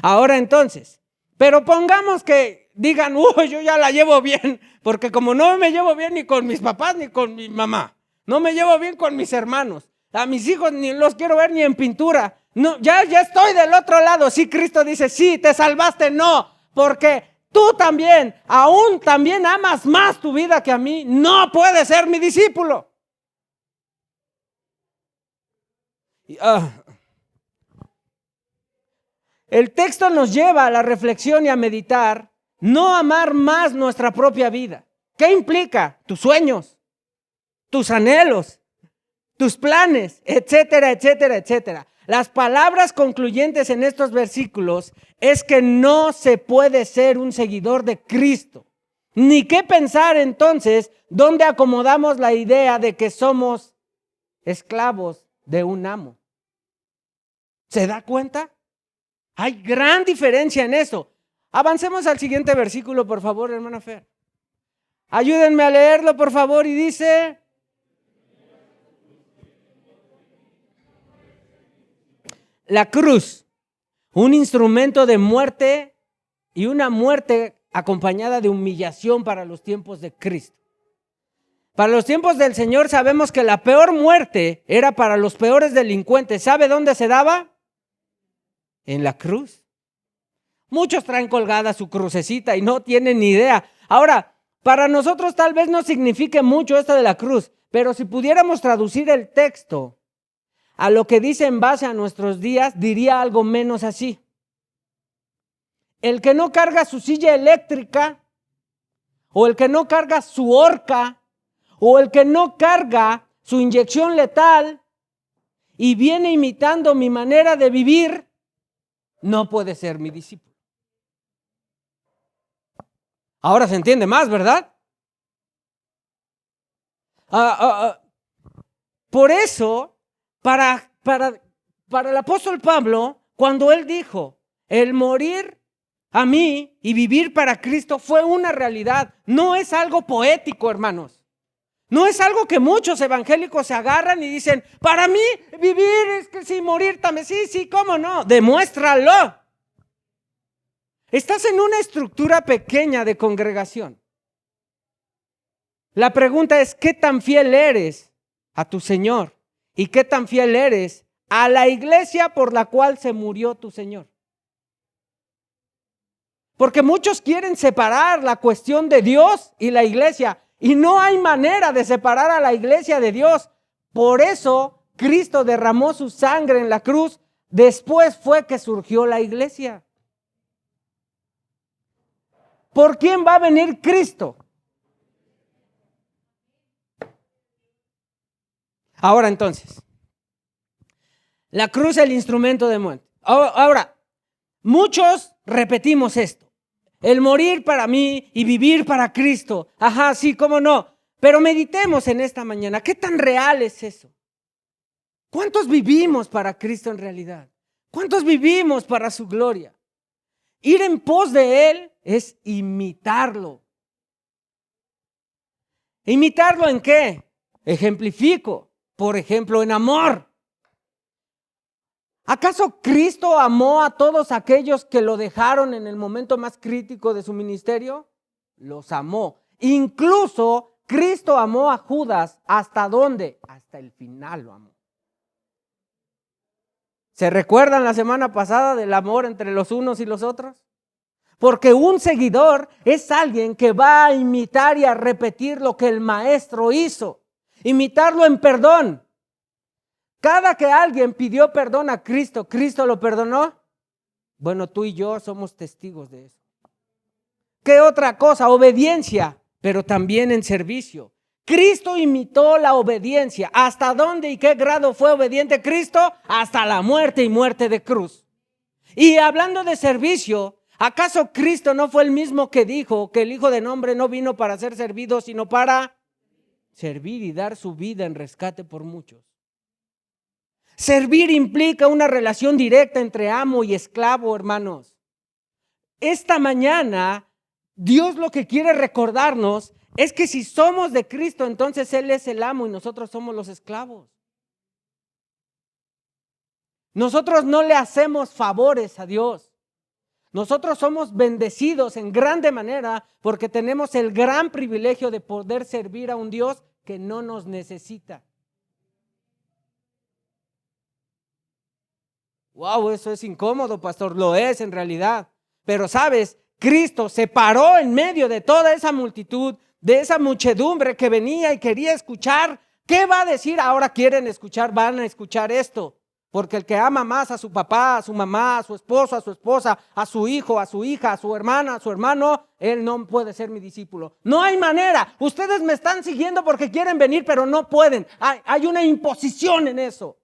Ahora entonces, pero pongamos que digan, yo ya la llevo bien, porque como no me llevo bien ni con mis papás ni con mi mamá, no me llevo bien con mis hermanos, a mis hijos ni los quiero ver ni en pintura, no, ya estoy del otro lado. Sí, Cristo dice, sí, te salvaste, no, porque tú también, aún también amas más tu vida que a mí, no puedes ser mi discípulo. El texto nos lleva a la reflexión y a meditar, no amar más nuestra propia vida. ¿Qué implica? Tus sueños, tus anhelos, tus planes, etcétera, etcétera, etcétera. Las palabras concluyentes en estos versículos es que no se puede ser un seguidor de Cristo. Ni qué pensar entonces dónde acomodamos la idea de que somos esclavos de un amo. ¿Se da cuenta? Hay gran diferencia en eso. Avancemos al siguiente versículo, por favor, hermana Fer. Ayúdenme a leerlo, por favor, y dice: la cruz, un instrumento de muerte y una muerte acompañada de humillación para los tiempos de Cristo. Para los tiempos del Señor sabemos que la peor muerte era para los peores delincuentes. ¿Sabe dónde se daba? En la cruz. Muchos traen colgada su crucecita y no tienen ni idea. Ahora, para nosotros tal vez no signifique mucho esto de la cruz, pero si pudiéramos traducir el texto a lo que dice en base a nuestros días, diría algo menos así. El que no carga su silla eléctrica, o el que no carga su horca, o el que no carga su inyección letal y viene imitando mi manera de vivir, no puede ser mi discípulo. Ahora se entiende más, ¿verdad? Por eso, para el apóstol Pablo, cuando él dijo, el morir a mí y vivir para Cristo fue una realidad. No es algo poético, hermanos. No es algo que muchos evangélicos se agarran y dicen, para mí vivir es que sí, morir también. Sí, ¿cómo no? Demuéstralo. Estás en una estructura pequeña de congregación. La pregunta es, ¿qué tan fiel eres a tu Señor? ¿Y qué tan fiel eres a la iglesia por la cual se murió tu Señor? Porque muchos quieren separar la cuestión de Dios y la iglesia, y no hay manera de separar a la iglesia de Dios. Por eso Cristo derramó su sangre en la cruz. Después fue que surgió la iglesia. ¿Por quién va a venir Cristo? Ahora entonces, la cruz es el instrumento de muerte. Ahora, muchos repetimos esto. El morir para mí y vivir para Cristo. Ajá, sí, cómo no. Pero meditemos en esta mañana. ¿Qué tan real es eso? ¿Cuántos vivimos para Cristo en realidad? ¿Cuántos vivimos para su gloria? Ir en pos de Él es imitarlo. ¿Imitarlo en qué? Ejemplifico. Por ejemplo, en amor. ¿Acaso Cristo amó a todos aquellos que lo dejaron en el momento más crítico de su ministerio? Los amó. Incluso Cristo amó a Judas. ¿Hasta dónde? Hasta el final lo amó. ¿Se recuerdan la semana pasada del amor entre los unos y los otros? Porque un seguidor es alguien que va a imitar y a repetir lo que el maestro hizo. Imitarlo en perdón. Cada que alguien pidió perdón a Cristo, ¿Cristo lo perdonó? Bueno, tú y yo somos testigos de eso. ¿Qué otra cosa? Obediencia, pero también en servicio. Cristo imitó la obediencia. ¿Hasta dónde y qué grado fue obediente Cristo? Hasta la muerte y muerte de cruz. Y hablando de servicio, ¿acaso Cristo no fue el mismo que dijo que el Hijo del Hombre no vino para ser servido, sino para servir y dar su vida en rescate por muchos? Servir implica una relación directa entre amo y esclavo, hermanos. Esta mañana, Dios lo que quiere recordarnos es que si somos de Cristo, entonces Él es el amo y nosotros somos los esclavos. Nosotros no le hacemos favores a Dios. Nosotros somos bendecidos en grande manera porque tenemos el gran privilegio de poder servir a un Dios que no nos necesita. Wow, eso es incómodo, pastor. Lo es en realidad. Pero sabes, Cristo se paró en medio de toda esa multitud, de esa muchedumbre que venía y quería escuchar. ¿Qué va a decir? Ahora quieren escuchar, van a escuchar esto. Porque el que ama más a su papá, a su mamá, a su esposo, a su esposa, a su hijo, a su hija, a su hermana, a su hermano, él no puede ser mi discípulo. No hay manera. Ustedes me están siguiendo porque quieren venir, pero no pueden. Hay una imposición en eso.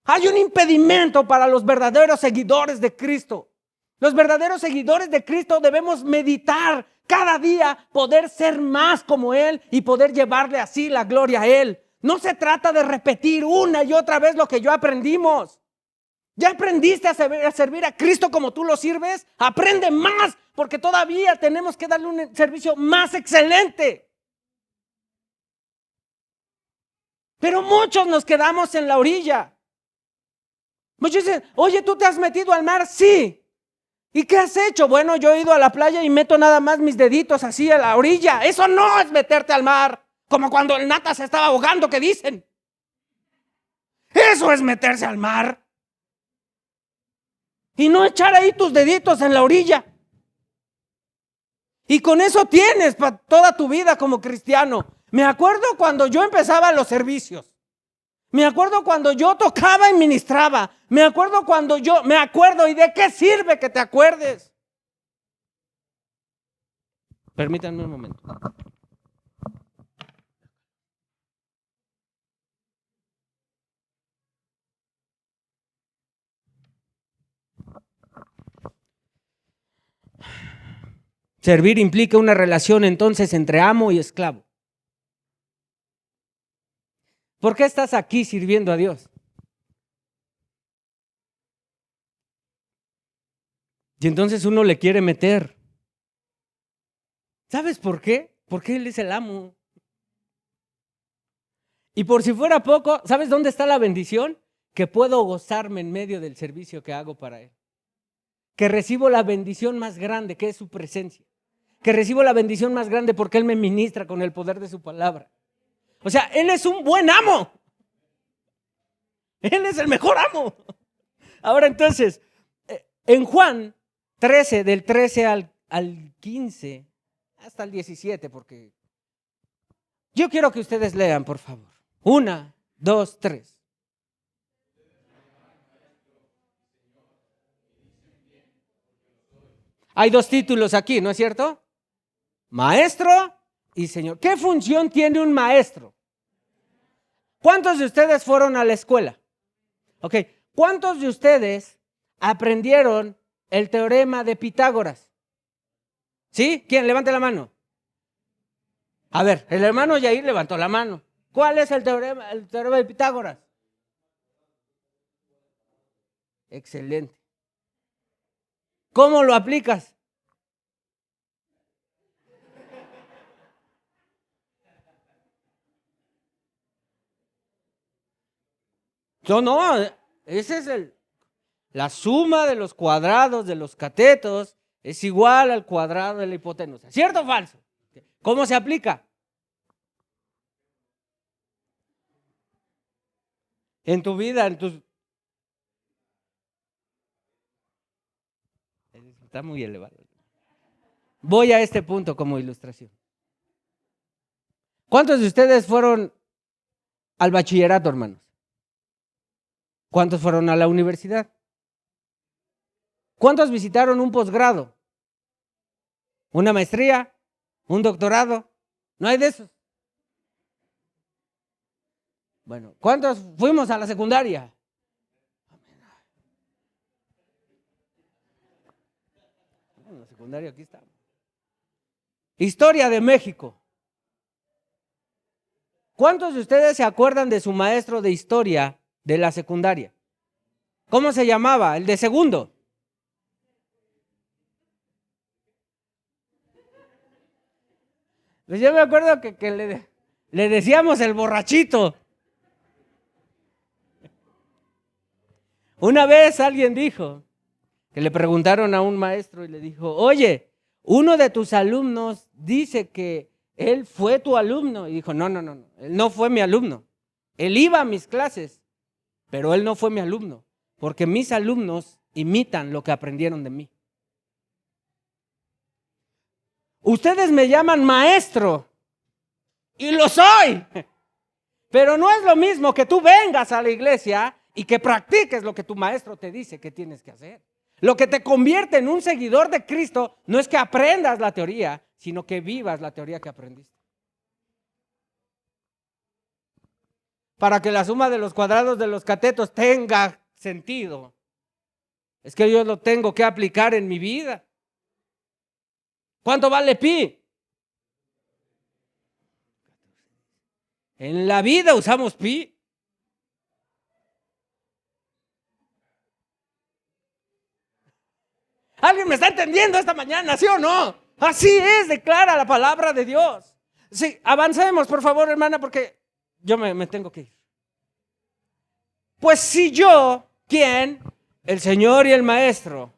Hay un impedimento para los verdaderos seguidores de Cristo. Los verdaderos seguidores de Cristo debemos meditar cada día, poder ser más como Él y poder llevarle así la gloria a Él. No se trata de repetir una y otra vez lo que ya aprendimos. ¿Ya aprendiste a servir a Cristo como tú lo sirves? Aprende más, porque todavía tenemos que darle un servicio más excelente. Pero muchos nos quedamos en la orilla. Muchos dicen, oye, ¿tú te has metido al mar? Sí. ¿Y qué has hecho? Bueno, yo he ido a la playa y meto nada más mis deditos así a la orilla. Eso no es meterte al mar. Como cuando el Nata se estaba ahogando, ¿qué dicen? Eso es meterse al mar. Y no echar ahí tus deditos en la orilla. Y con eso tienes para toda tu vida como cristiano. Me acuerdo cuando yo empezaba los servicios. Me acuerdo cuando yo tocaba y ministraba. Me acuerdo y de qué sirve que te acuerdes. Permítanme un momento. Servir implica una relación entonces entre amo y esclavo. ¿Por qué estás aquí sirviendo a Dios? Y entonces uno le quiere meter. ¿Sabes por qué? Porque Él es el amo. Y por si fuera poco, ¿sabes dónde está la bendición? Que puedo gozarme en medio del servicio que hago para Él. Que recibo la bendición más grande, que es su presencia. Que recibo la bendición más grande porque Él me ministra con el poder de su palabra. O sea, Él es un buen amo. Él es el mejor amo. Ahora entonces, en Juan 13, del 13 al 15, hasta el 17, porque yo quiero que ustedes lean, por favor. 1, 2, 3. Hay dos títulos aquí, ¿no es cierto? Maestro y Señor. ¿Qué función tiene un maestro? ¿Cuántos de ustedes fueron a la escuela? Ok, ¿cuántos de ustedes aprendieron el teorema de Pitágoras? ¿Sí? ¿Quién? Levante la mano. A ver, el hermano Yair levantó la mano. ¿Cuál es el teorema de Pitágoras? Excelente. ¿Cómo lo aplicas? No, ese es la suma de los cuadrados de los catetos es igual al cuadrado de la hipotenusa. ¿Cierto o falso? ¿Cómo se aplica? En tu vida, Está muy elevado. Voy a este punto como ilustración. ¿Cuántos de ustedes fueron al bachillerato, hermanos? ¿Cuántos fueron a la universidad? ¿Cuántos visitaron un posgrado? ¿Una maestría? ¿Un doctorado? ¿No hay de esos? Bueno, ¿cuántos fuimos a la secundaria? En la secundaria aquí estamos. Historia de México. ¿Cuántos de ustedes se acuerdan de su maestro de historia de la secundaria? ¿Cómo se llamaba? El de segundo. Pues yo me acuerdo que le decíamos el borrachito. Una vez alguien dijo, que le preguntaron a un maestro y le dijo, oye, uno de tus alumnos dice que él fue tu alumno. Y dijo, no, él no fue mi alumno. Él iba a mis clases, pero él no fue mi alumno, porque mis alumnos imitan lo que aprendieron de mí. Ustedes me llaman maestro, y lo soy, pero no es lo mismo que tú vengas a la iglesia y que practiques lo que tu maestro te dice que tienes que hacer. Lo que te convierte en un seguidor de Cristo no es que aprendas la teoría, sino que vivas la teoría que aprendiste. Para que la suma de los cuadrados de los catetos tenga sentido, es que yo lo tengo que aplicar en mi vida. ¿Cuánto vale pi? En la vida usamos pi. ¿Alguien me está entendiendo esta mañana, sí o no? Así es, declara la palabra de Dios. Sí, avancemos, por favor, hermana, porque yo me tengo que ir. Pues si yo, ¿quién? El Señor y el Maestro,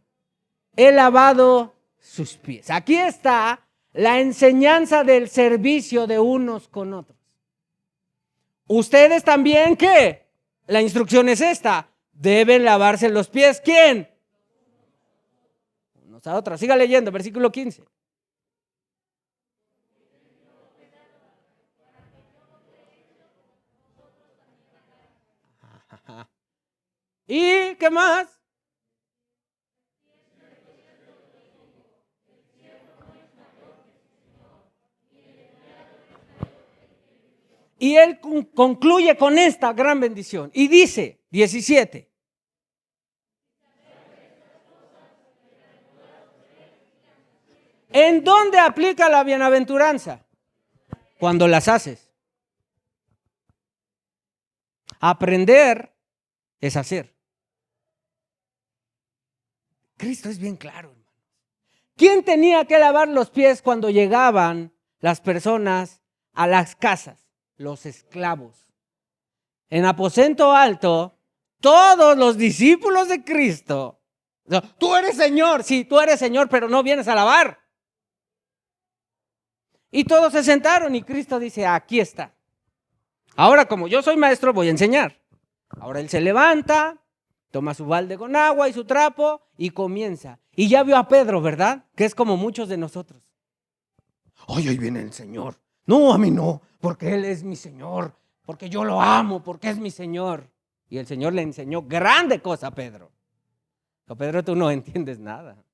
he lavado sus pies. Aquí está la enseñanza del servicio de unos con otros. Ustedes también, ¿qué? La instrucción es esta. Deben lavarse los pies. ¿Quién? Unos a otros. Siga leyendo, versículo 15. ¿Y qué más? Y él concluye con esta gran bendición. Y dice, 17. ¿En dónde aplica la bienaventuranza? Cuando las haces. Aprender es hacer. Cristo es bien claro, hermanos. ¿Quién tenía que lavar los pies cuando llegaban las personas a las casas? Los esclavos. En aposento alto, todos los discípulos de Cristo, tú eres Señor, sí, tú eres Señor, pero no vienes a lavar. Y todos se sentaron y Cristo dice, aquí está. Ahora, como yo soy maestro, voy a enseñar. Ahora él se levanta, toma su balde con agua y su trapo y comienza. Y ya vio a Pedro, ¿verdad? Que es como muchos de nosotros. Ay, ahí viene el Señor. No, a mí no, porque Él es mi Señor, porque yo lo amo, porque es mi Señor. Y el Señor le enseñó grande cosa a Pedro. Pero Pedro, tú no entiendes nada.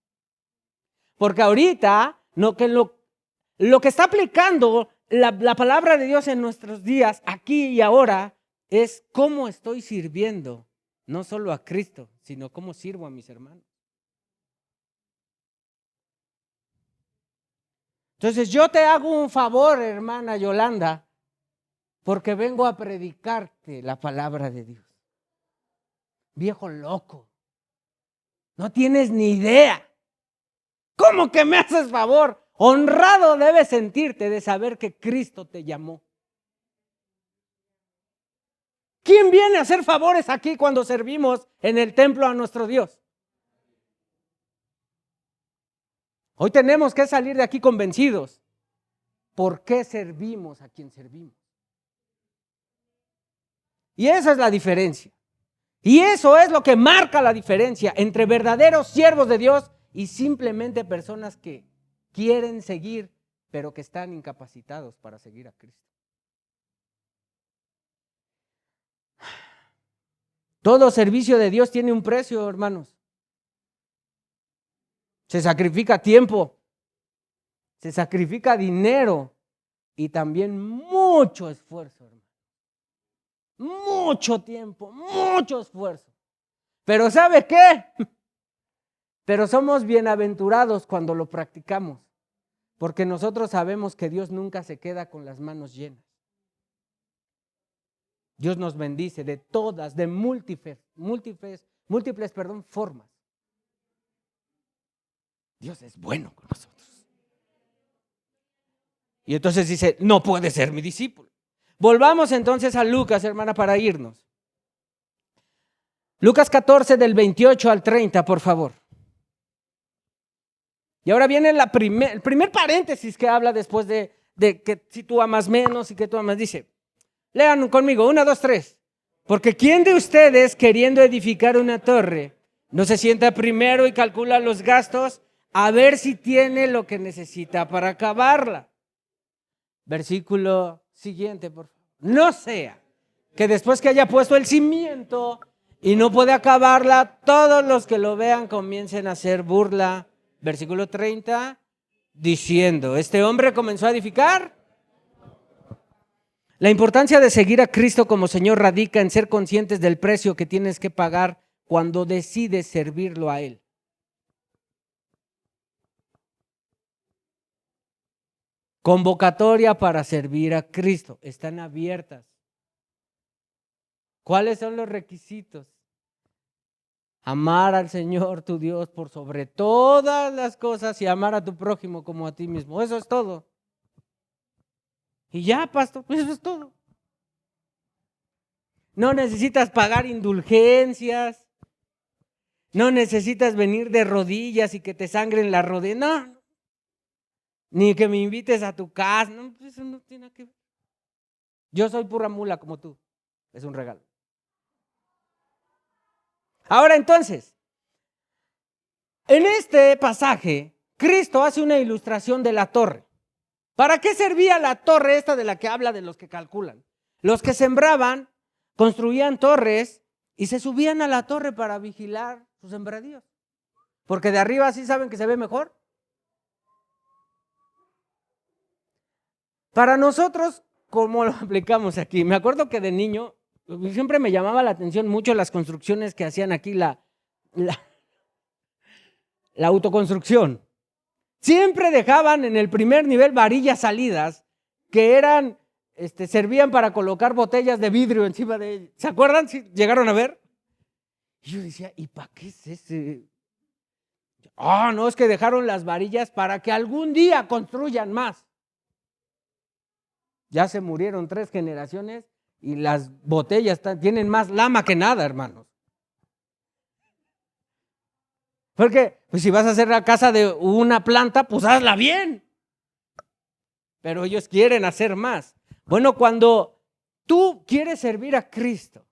Porque ahorita lo que está aplicando la palabra de Dios en nuestros días, aquí y ahora, es cómo estoy sirviendo, no solo a Cristo, sino cómo sirvo a mis hermanos. Entonces yo te hago un favor, hermana Yolanda, porque vengo a predicarte la palabra de Dios. Viejo loco, no tienes ni idea. ¿Cómo que me haces favor? Honrado debes sentirte de saber que Cristo te llamó. ¿Quién viene a hacer favores aquí cuando servimos en el templo a nuestro Dios? Hoy tenemos que salir de aquí convencidos. ¿Por qué servimos a quien servimos? Y esa es la diferencia. Y eso es lo que marca la diferencia entre verdaderos siervos de Dios y simplemente personas que quieren seguir, pero que están incapacitados para seguir a Cristo. Todo servicio de Dios tiene un precio, hermanos. Se sacrifica tiempo, se sacrifica dinero y también mucho esfuerzo, hermano. Mucho tiempo, mucho esfuerzo. Pero ¿sabe qué? Pero somos bienaventurados cuando lo practicamos, porque nosotros sabemos que Dios nunca se queda con las manos llenas. Dios nos bendice de todas, de múltiples formas. Dios es bueno con nosotros. Y entonces dice, no puede ser mi discípulo. Volvamos entonces a Lucas, hermana, para irnos. Lucas 14 del 28 al 30, por favor. Y ahora viene el primer paréntesis que habla después de que si tú amas menos y que tú amas. Dice, lean conmigo, 1, 2, 3. Porque ¿quién de ustedes queriendo edificar una torre no se sienta primero y calcula los gastos a ver si tiene lo que necesita para acabarla? Versículo siguiente, por favor. No sea que después que haya puesto el cimiento y no puede acabarla, todos los que lo vean comiencen a hacer burla. Versículo 30, diciendo, este hombre comenzó a edificar. La importancia de seguir a Cristo como Señor radica en ser conscientes del precio que tienes que pagar cuando decides servirlo a Él. Convocatoria para servir a Cristo. Están abiertas. ¿Cuáles son los requisitos? Amar al Señor tu Dios por sobre todas las cosas y amar a tu prójimo como a ti mismo. Eso es todo. Y ya, pastor, pues eso es todo. No necesitas pagar indulgencias. No necesitas venir de rodillas y que te sangren las rodillas. No. Ni que me invites a tu casa. No, eso no tiene nada que ver. Yo soy pura mula como tú. Es un regalo. Ahora entonces, en este pasaje, Cristo hace una ilustración de la torre. ¿Para qué servía la torre esta de la que habla de los que calculan? Los que sembraban, construían torres y se subían a la torre para vigilar sus sembradíos. Porque de arriba sí saben que se ve mejor. Para nosotros, ¿cómo lo aplicamos aquí? Me acuerdo que de niño siempre me llamaba la atención mucho las construcciones que hacían aquí, la autoconstrucción. Siempre dejaban en el primer nivel varillas salidas que eran, servían para colocar botellas de vidrio encima de ellas. ¿Se acuerdan? ¿Sí llegaron a ver? Y yo decía, ¿y para qué es ese? No, es que dejaron las varillas para que algún día construyan más. Ya se murieron 3 generaciones y las botellas tienen más lama que nada, hermanos. Porque pues si vas a hacer la casa de una planta, pues hazla bien. Pero ellos quieren hacer más. Bueno, cuando tú quieres servir a Cristo,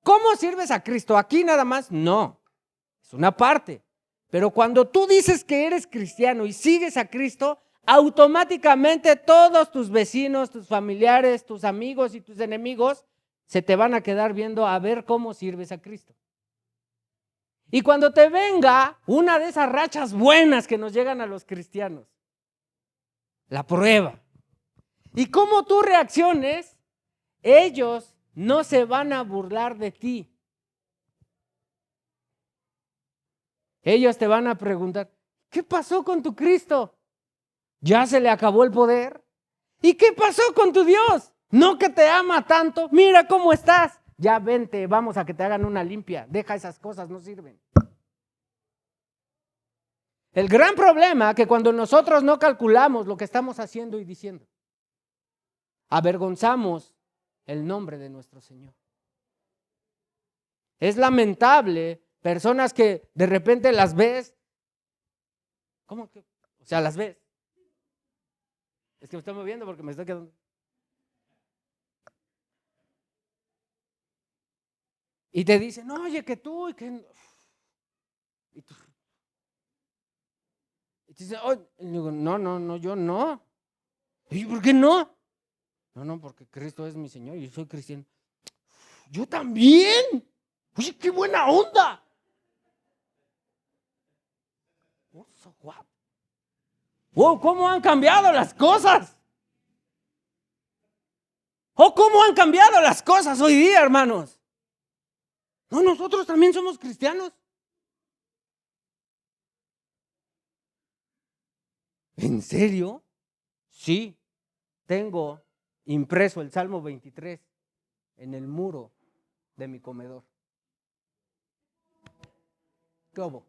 ¿cómo sirves a Cristo? Aquí nada más, no. Es una parte. Pero cuando tú dices que eres cristiano y sigues a Cristo, automáticamente todos tus vecinos, tus familiares, tus amigos y tus enemigos se te van a quedar viendo a ver cómo sirves a Cristo. Y cuando te venga una de esas rachas buenas que nos llegan a los cristianos, la prueba, y cómo tú reacciones, ellos no se van a burlar de ti. Ellos te van a preguntar, ¿qué pasó con tu Cristo? ¿Ya se le acabó el poder? ¿Y qué pasó con tu Dios? ¿No que te ama tanto? Mira cómo estás. Ya vente, vamos a que te hagan una limpia. Deja esas cosas, no sirven. El gran problema es que cuando nosotros no calculamos lo que estamos haciendo y diciendo, avergonzamos el nombre de nuestro Señor. Es lamentable personas que de repente las ves. ¿Cómo que? O sea, las ves. Es que me estoy moviendo porque me estoy quedando. Y te dicen, no, oye, que tú y que. Y tú. Y te dicen, y digo, no, yo no. Y yo, ¿por qué no? No, porque Cristo es mi Señor y yo soy cristiano. Yo también. Oye, qué buena onda. Oh, so guapo. Wow, ¿cómo han cambiado las cosas? Oh, ¿cómo han cambiado las cosas hoy día, hermanos? No, nosotros también somos cristianos. ¿En serio? Sí, tengo impreso el Salmo 23 en el muro de mi comedor. ¿Qué hubo?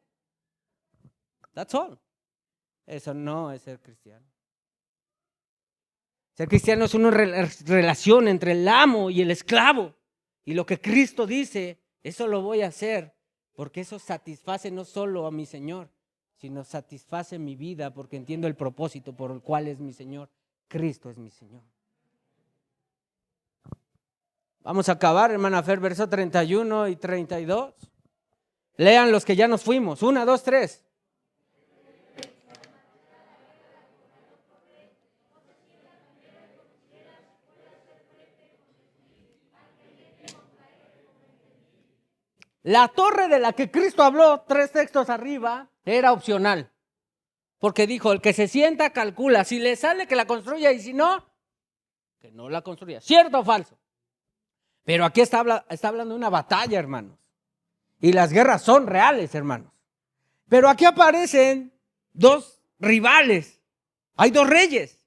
That's all. Eso no es ser cristiano. Ser cristiano es una relación entre el amo y el esclavo. Y lo que Cristo dice, eso lo voy a hacer, porque eso satisface no solo a mi Señor, sino satisface mi vida, porque entiendo el propósito por el cual es mi Señor. Cristo es mi Señor. Vamos a acabar, hermana Fer, verso 31 y 32. Lean los que ya nos fuimos. 1, 2, 3. La torre de la que Cristo habló 3 textos arriba era opcional. Porque dijo, el que se sienta calcula. Si le sale que la construya y si no, que no la construya. ¿Cierto o falso? Pero aquí está hablando de una batalla, hermanos. Y las guerras son reales, hermanos. Pero aquí aparecen 2 rivales. Hay 2 reyes.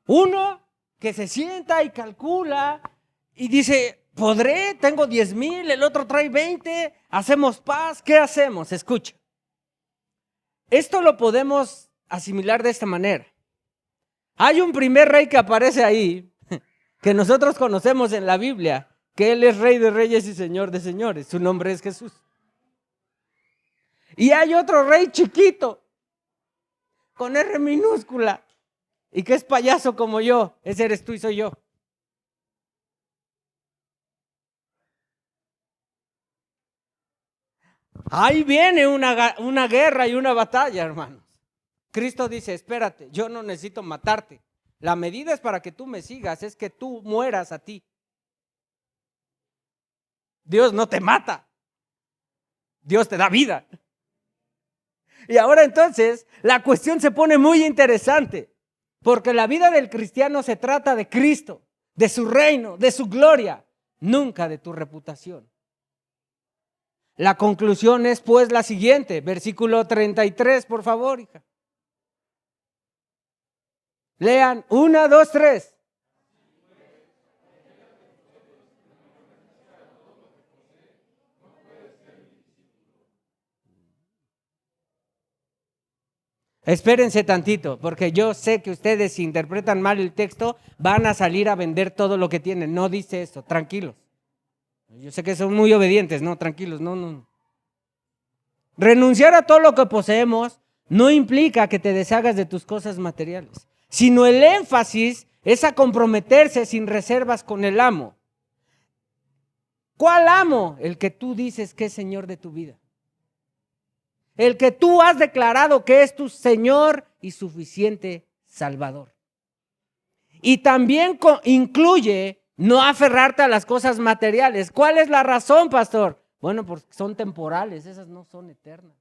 Uno que se sienta y calcula y dice, ¿podré? Tengo 10,000, el otro trae 20, hacemos paz. ¿Qué hacemos? Escucha. Esto lo podemos asimilar de esta manera. Hay un primer rey que aparece ahí, que nosotros conocemos en la Biblia, que Él es Rey de Reyes y Señor de Señores. Su nombre es Jesús. Y hay otro rey chiquito, con R minúscula, y que es payaso como yo. Ese eres tú y soy yo. Ahí viene una guerra y una batalla, hermanos. Cristo dice, espérate, yo no necesito matarte. La medida es para que tú me sigas, es que tú mueras a ti. Dios no te mata. Dios te da vida. Y ahora entonces la cuestión se pone muy interesante, porque la vida del cristiano se trata de Cristo, de su reino, de su gloria, nunca de tu reputación. La conclusión es pues la siguiente, versículo 33, por favor, hija. Lean 1, 2, 3. Espérense tantito, porque yo sé que ustedes, si interpretan mal el texto, van a salir a vender todo lo que tienen. No dice eso, tranquilos. Yo sé que son muy obedientes, no, tranquilos, no. Renunciar a todo lo que poseemos no implica que te deshagas de tus cosas materiales, sino el énfasis es a comprometerse sin reservas con el amo. ¿Cuál amo? El que tú dices que es Señor de tu vida. El que tú has declarado que es tu Señor y suficiente Salvador. Y también incluye no aferrarte a las cosas materiales. ¿Cuál es la razón, pastor? Bueno, porque son temporales, esas no son eternas.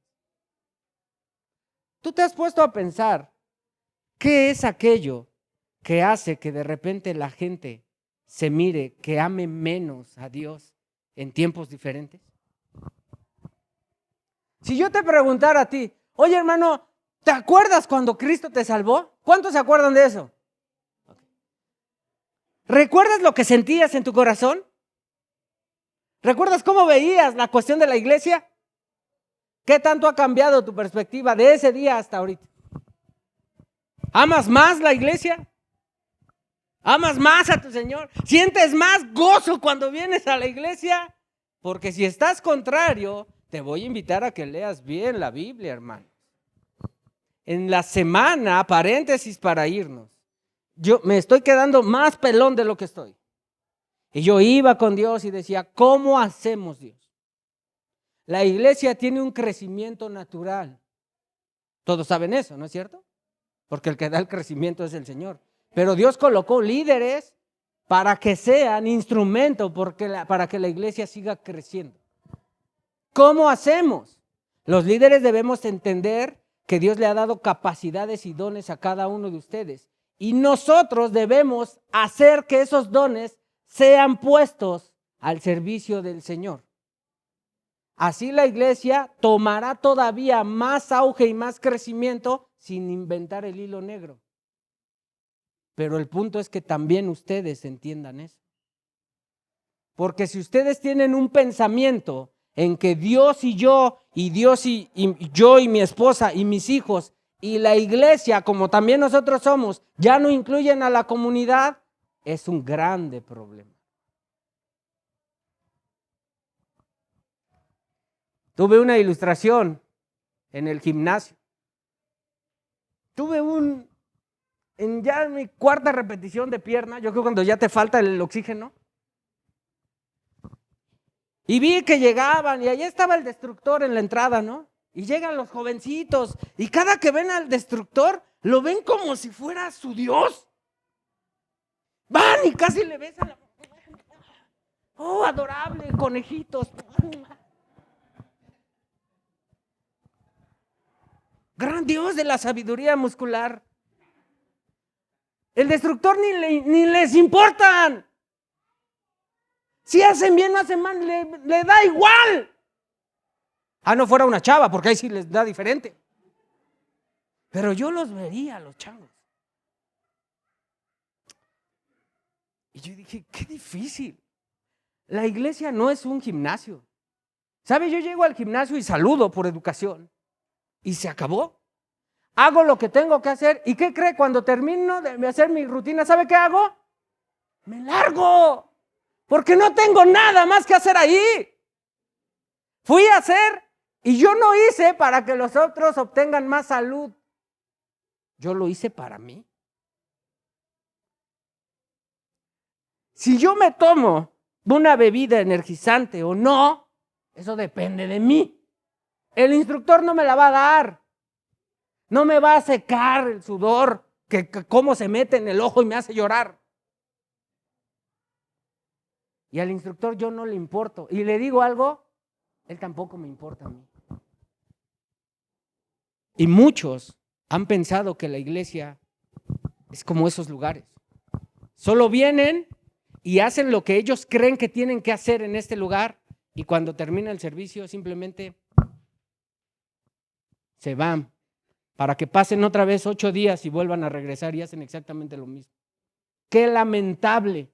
¿Tú te has puesto a pensar qué es aquello que hace que de repente la gente se mire, que ame menos a Dios en tiempos diferentes? Si yo te preguntara a ti, oye hermano, ¿te acuerdas cuando Cristo te salvó? ¿Cuántos se acuerdan de eso? ¿Recuerdas lo que sentías en tu corazón? ¿Recuerdas cómo veías la cuestión de la iglesia? ¿Qué tanto ha cambiado tu perspectiva de ese día hasta ahorita? ¿Amas más la iglesia? ¿Amas más a tu Señor? ¿Sientes más gozo cuando vienes a la iglesia? Porque si estás contrario, te voy a invitar a que leas bien la Biblia, hermano. En la semana, paréntesis para irnos, yo me estoy quedando más pelón de lo que estoy. Y yo iba con Dios y decía, ¿cómo hacemos, Dios? La iglesia tiene un crecimiento natural. Todos saben eso, ¿no es cierto? Porque el que da el crecimiento es el Señor. Pero Dios colocó líderes para que sean instrumento para que la iglesia siga creciendo. ¿Cómo hacemos? Los líderes debemos entender que Dios le ha dado capacidades y dones a cada uno de ustedes. Y nosotros debemos hacer que esos dones sean puestos al servicio del Señor. Así la iglesia tomará todavía más auge y más crecimiento sin inventar el hilo negro. Pero el punto es que también ustedes entiendan eso. Porque si ustedes tienen un pensamiento en que Dios y yo, y Dios y yo y mi esposa y mis hijos y la iglesia, como también nosotros somos, ya no incluyen a la comunidad, es un grande problema. Tuve una ilustración en el gimnasio. Tuve ya en mi cuarta repetición de pierna, yo creo cuando ya te falta el oxígeno. Y vi que llegaban y allá estaba el destructor en la entrada, ¿no? Y llegan los jovencitos y cada que ven al destructor, lo ven como si fuera su Dios. Van y casi le besan la... Oh, adorable, conejitos. Gran Dios de la sabiduría muscular. El destructor ni les importan. Si hacen bien o hacen mal, le da igual. No fuera una chava, porque ahí sí les da diferente. Pero yo los vería, los changos. Y yo dije, qué difícil. La iglesia no es un gimnasio. ¿Sabe? Yo llego al gimnasio y saludo por educación. Y se acabó. Hago lo que tengo que hacer. ¿Y qué cree? Cuando termino de hacer mi rutina, ¿sabe qué hago? Me largo. Porque no tengo nada más que hacer ahí. Fui a hacer y yo no hice para que los otros obtengan más salud. Yo lo hice para mí. Si yo me tomo una bebida energizante o no, eso depende de mí. El instructor no me la va a dar. No me va a secar el sudor que cómo se mete en el ojo y me hace llorar. Y al instructor yo no le importo. Y le digo algo, él tampoco me importa a mí. Y muchos han pensado que la iglesia es como esos lugares. Solo vienen y hacen lo que ellos creen que tienen que hacer en este lugar y cuando termina el servicio simplemente se van para que pasen otra vez 8 días y vuelvan a regresar y hacen exactamente lo mismo. Qué lamentable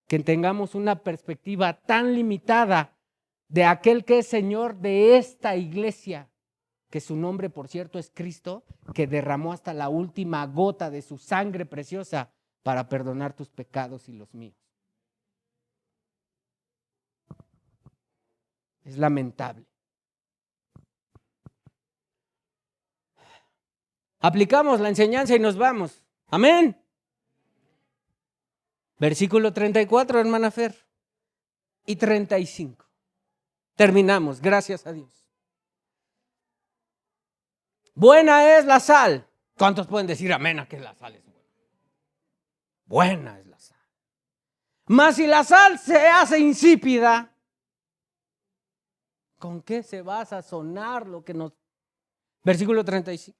que tengamos una perspectiva tan limitada de aquel que es Señor de esta iglesia, que su nombre, por cierto, es Cristo, que derramó hasta la última gota de su sangre preciosa para perdonar tus pecados y los míos. Es lamentable. Aplicamos la enseñanza y nos vamos. Amén. Versículo 34, hermana Fer. Y 35. Terminamos, gracias a Dios. Buena es la sal. ¿Cuántos pueden decir amén a que la sal es buena? Buena es la sal. Mas si la sal se hace insípida, ¿con qué se va a sazonar lo que nos... Versículo 35.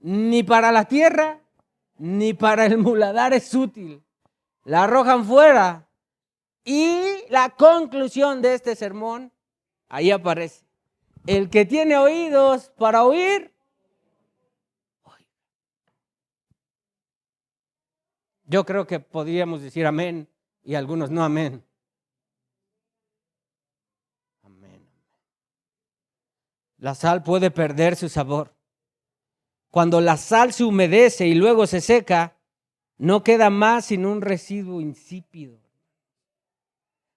Ni para la tierra, ni para el muladar es útil. La arrojan fuera. Y la conclusión de este sermón, ahí aparece. El que tiene oídos para oír, oiga. Yo creo que podríamos decir amén y algunos no amén. Amén. La sal puede perder su sabor. Cuando la sal se humedece y luego se seca, no queda más sino un residuo insípido.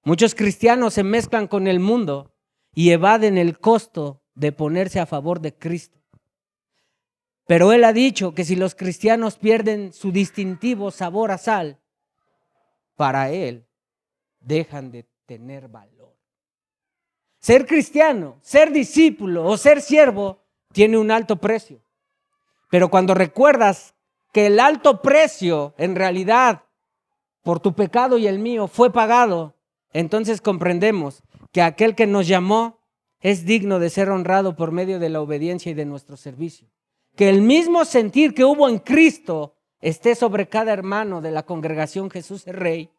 Muchos cristianos se mezclan con el mundo y evaden el costo de ponerse a favor de Cristo. Pero Él ha dicho que si los cristianos pierden su distintivo sabor a sal, para Él dejan de tener valor. Ser cristiano, ser discípulo o ser siervo tiene un alto precio. Pero cuando recuerdas que el alto precio en realidad por tu pecado y el mío fue pagado, entonces comprendemos que aquel que nos llamó es digno de ser honrado por medio de la obediencia y de nuestro servicio. Que el mismo sentir que hubo en Cristo esté sobre cada hermano de la congregación Jesús es Rey.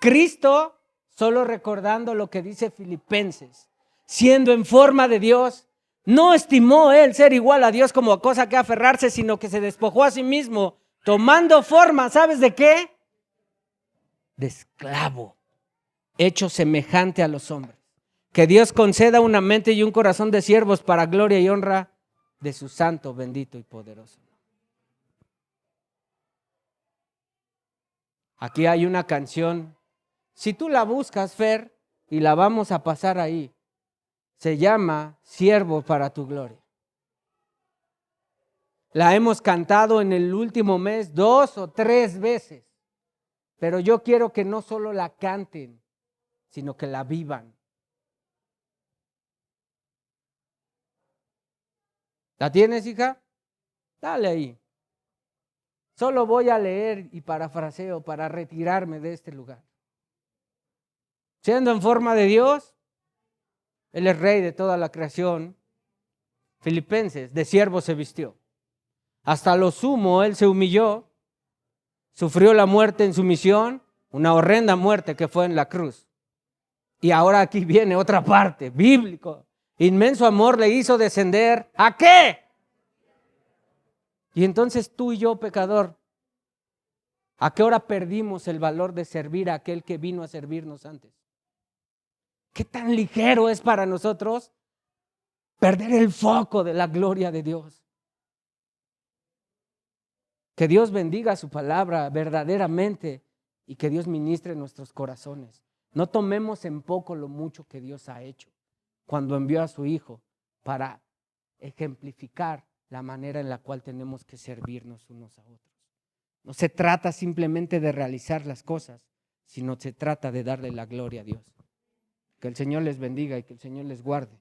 Cristo, solo recordando lo que dice Filipenses, siendo en forma de Dios, no estimó él ser igual a Dios como cosa que aferrarse, sino que se despojó a sí mismo, tomando forma, ¿sabes de qué? De esclavo, hecho semejante a los hombres. Que Dios conceda una mente y un corazón de siervos para gloria y honra de su santo, bendito y poderoso. Aquí hay una canción. Si tú la buscas, Fer, y la vamos a pasar ahí, se llama Siervo para tu gloria. La hemos cantado en el último mes 2 o 3 veces, pero yo quiero que no solo la canten, sino que la vivan. ¿La tienes, hija? Dale ahí. Solo voy a leer y parafraseo para retirarme de este lugar. Siendo en forma de Dios, Él es rey de toda la creación. Filipenses, de siervo se vistió. Hasta lo sumo Él se humilló, sufrió la muerte en su misión, una horrenda muerte que fue en la cruz. Y ahora aquí viene otra parte, bíblico. Inmenso amor le hizo descender. ¿A qué? Y entonces tú y yo, pecador, ¿a qué hora perdimos el valor de servir a aquel que vino a servirnos antes? ¿Qué tan ligero es para nosotros perder el foco de la gloria de Dios? Que Dios bendiga su palabra verdaderamente y que Dios ministre en nuestros corazones. No tomemos en poco lo mucho que Dios ha hecho cuando envió a su Hijo para ejemplificar la manera en la cual tenemos que servirnos unos a otros. No se trata simplemente de realizar las cosas, sino se trata de darle la gloria a Dios. Que el Señor les bendiga y que el Señor les guarde.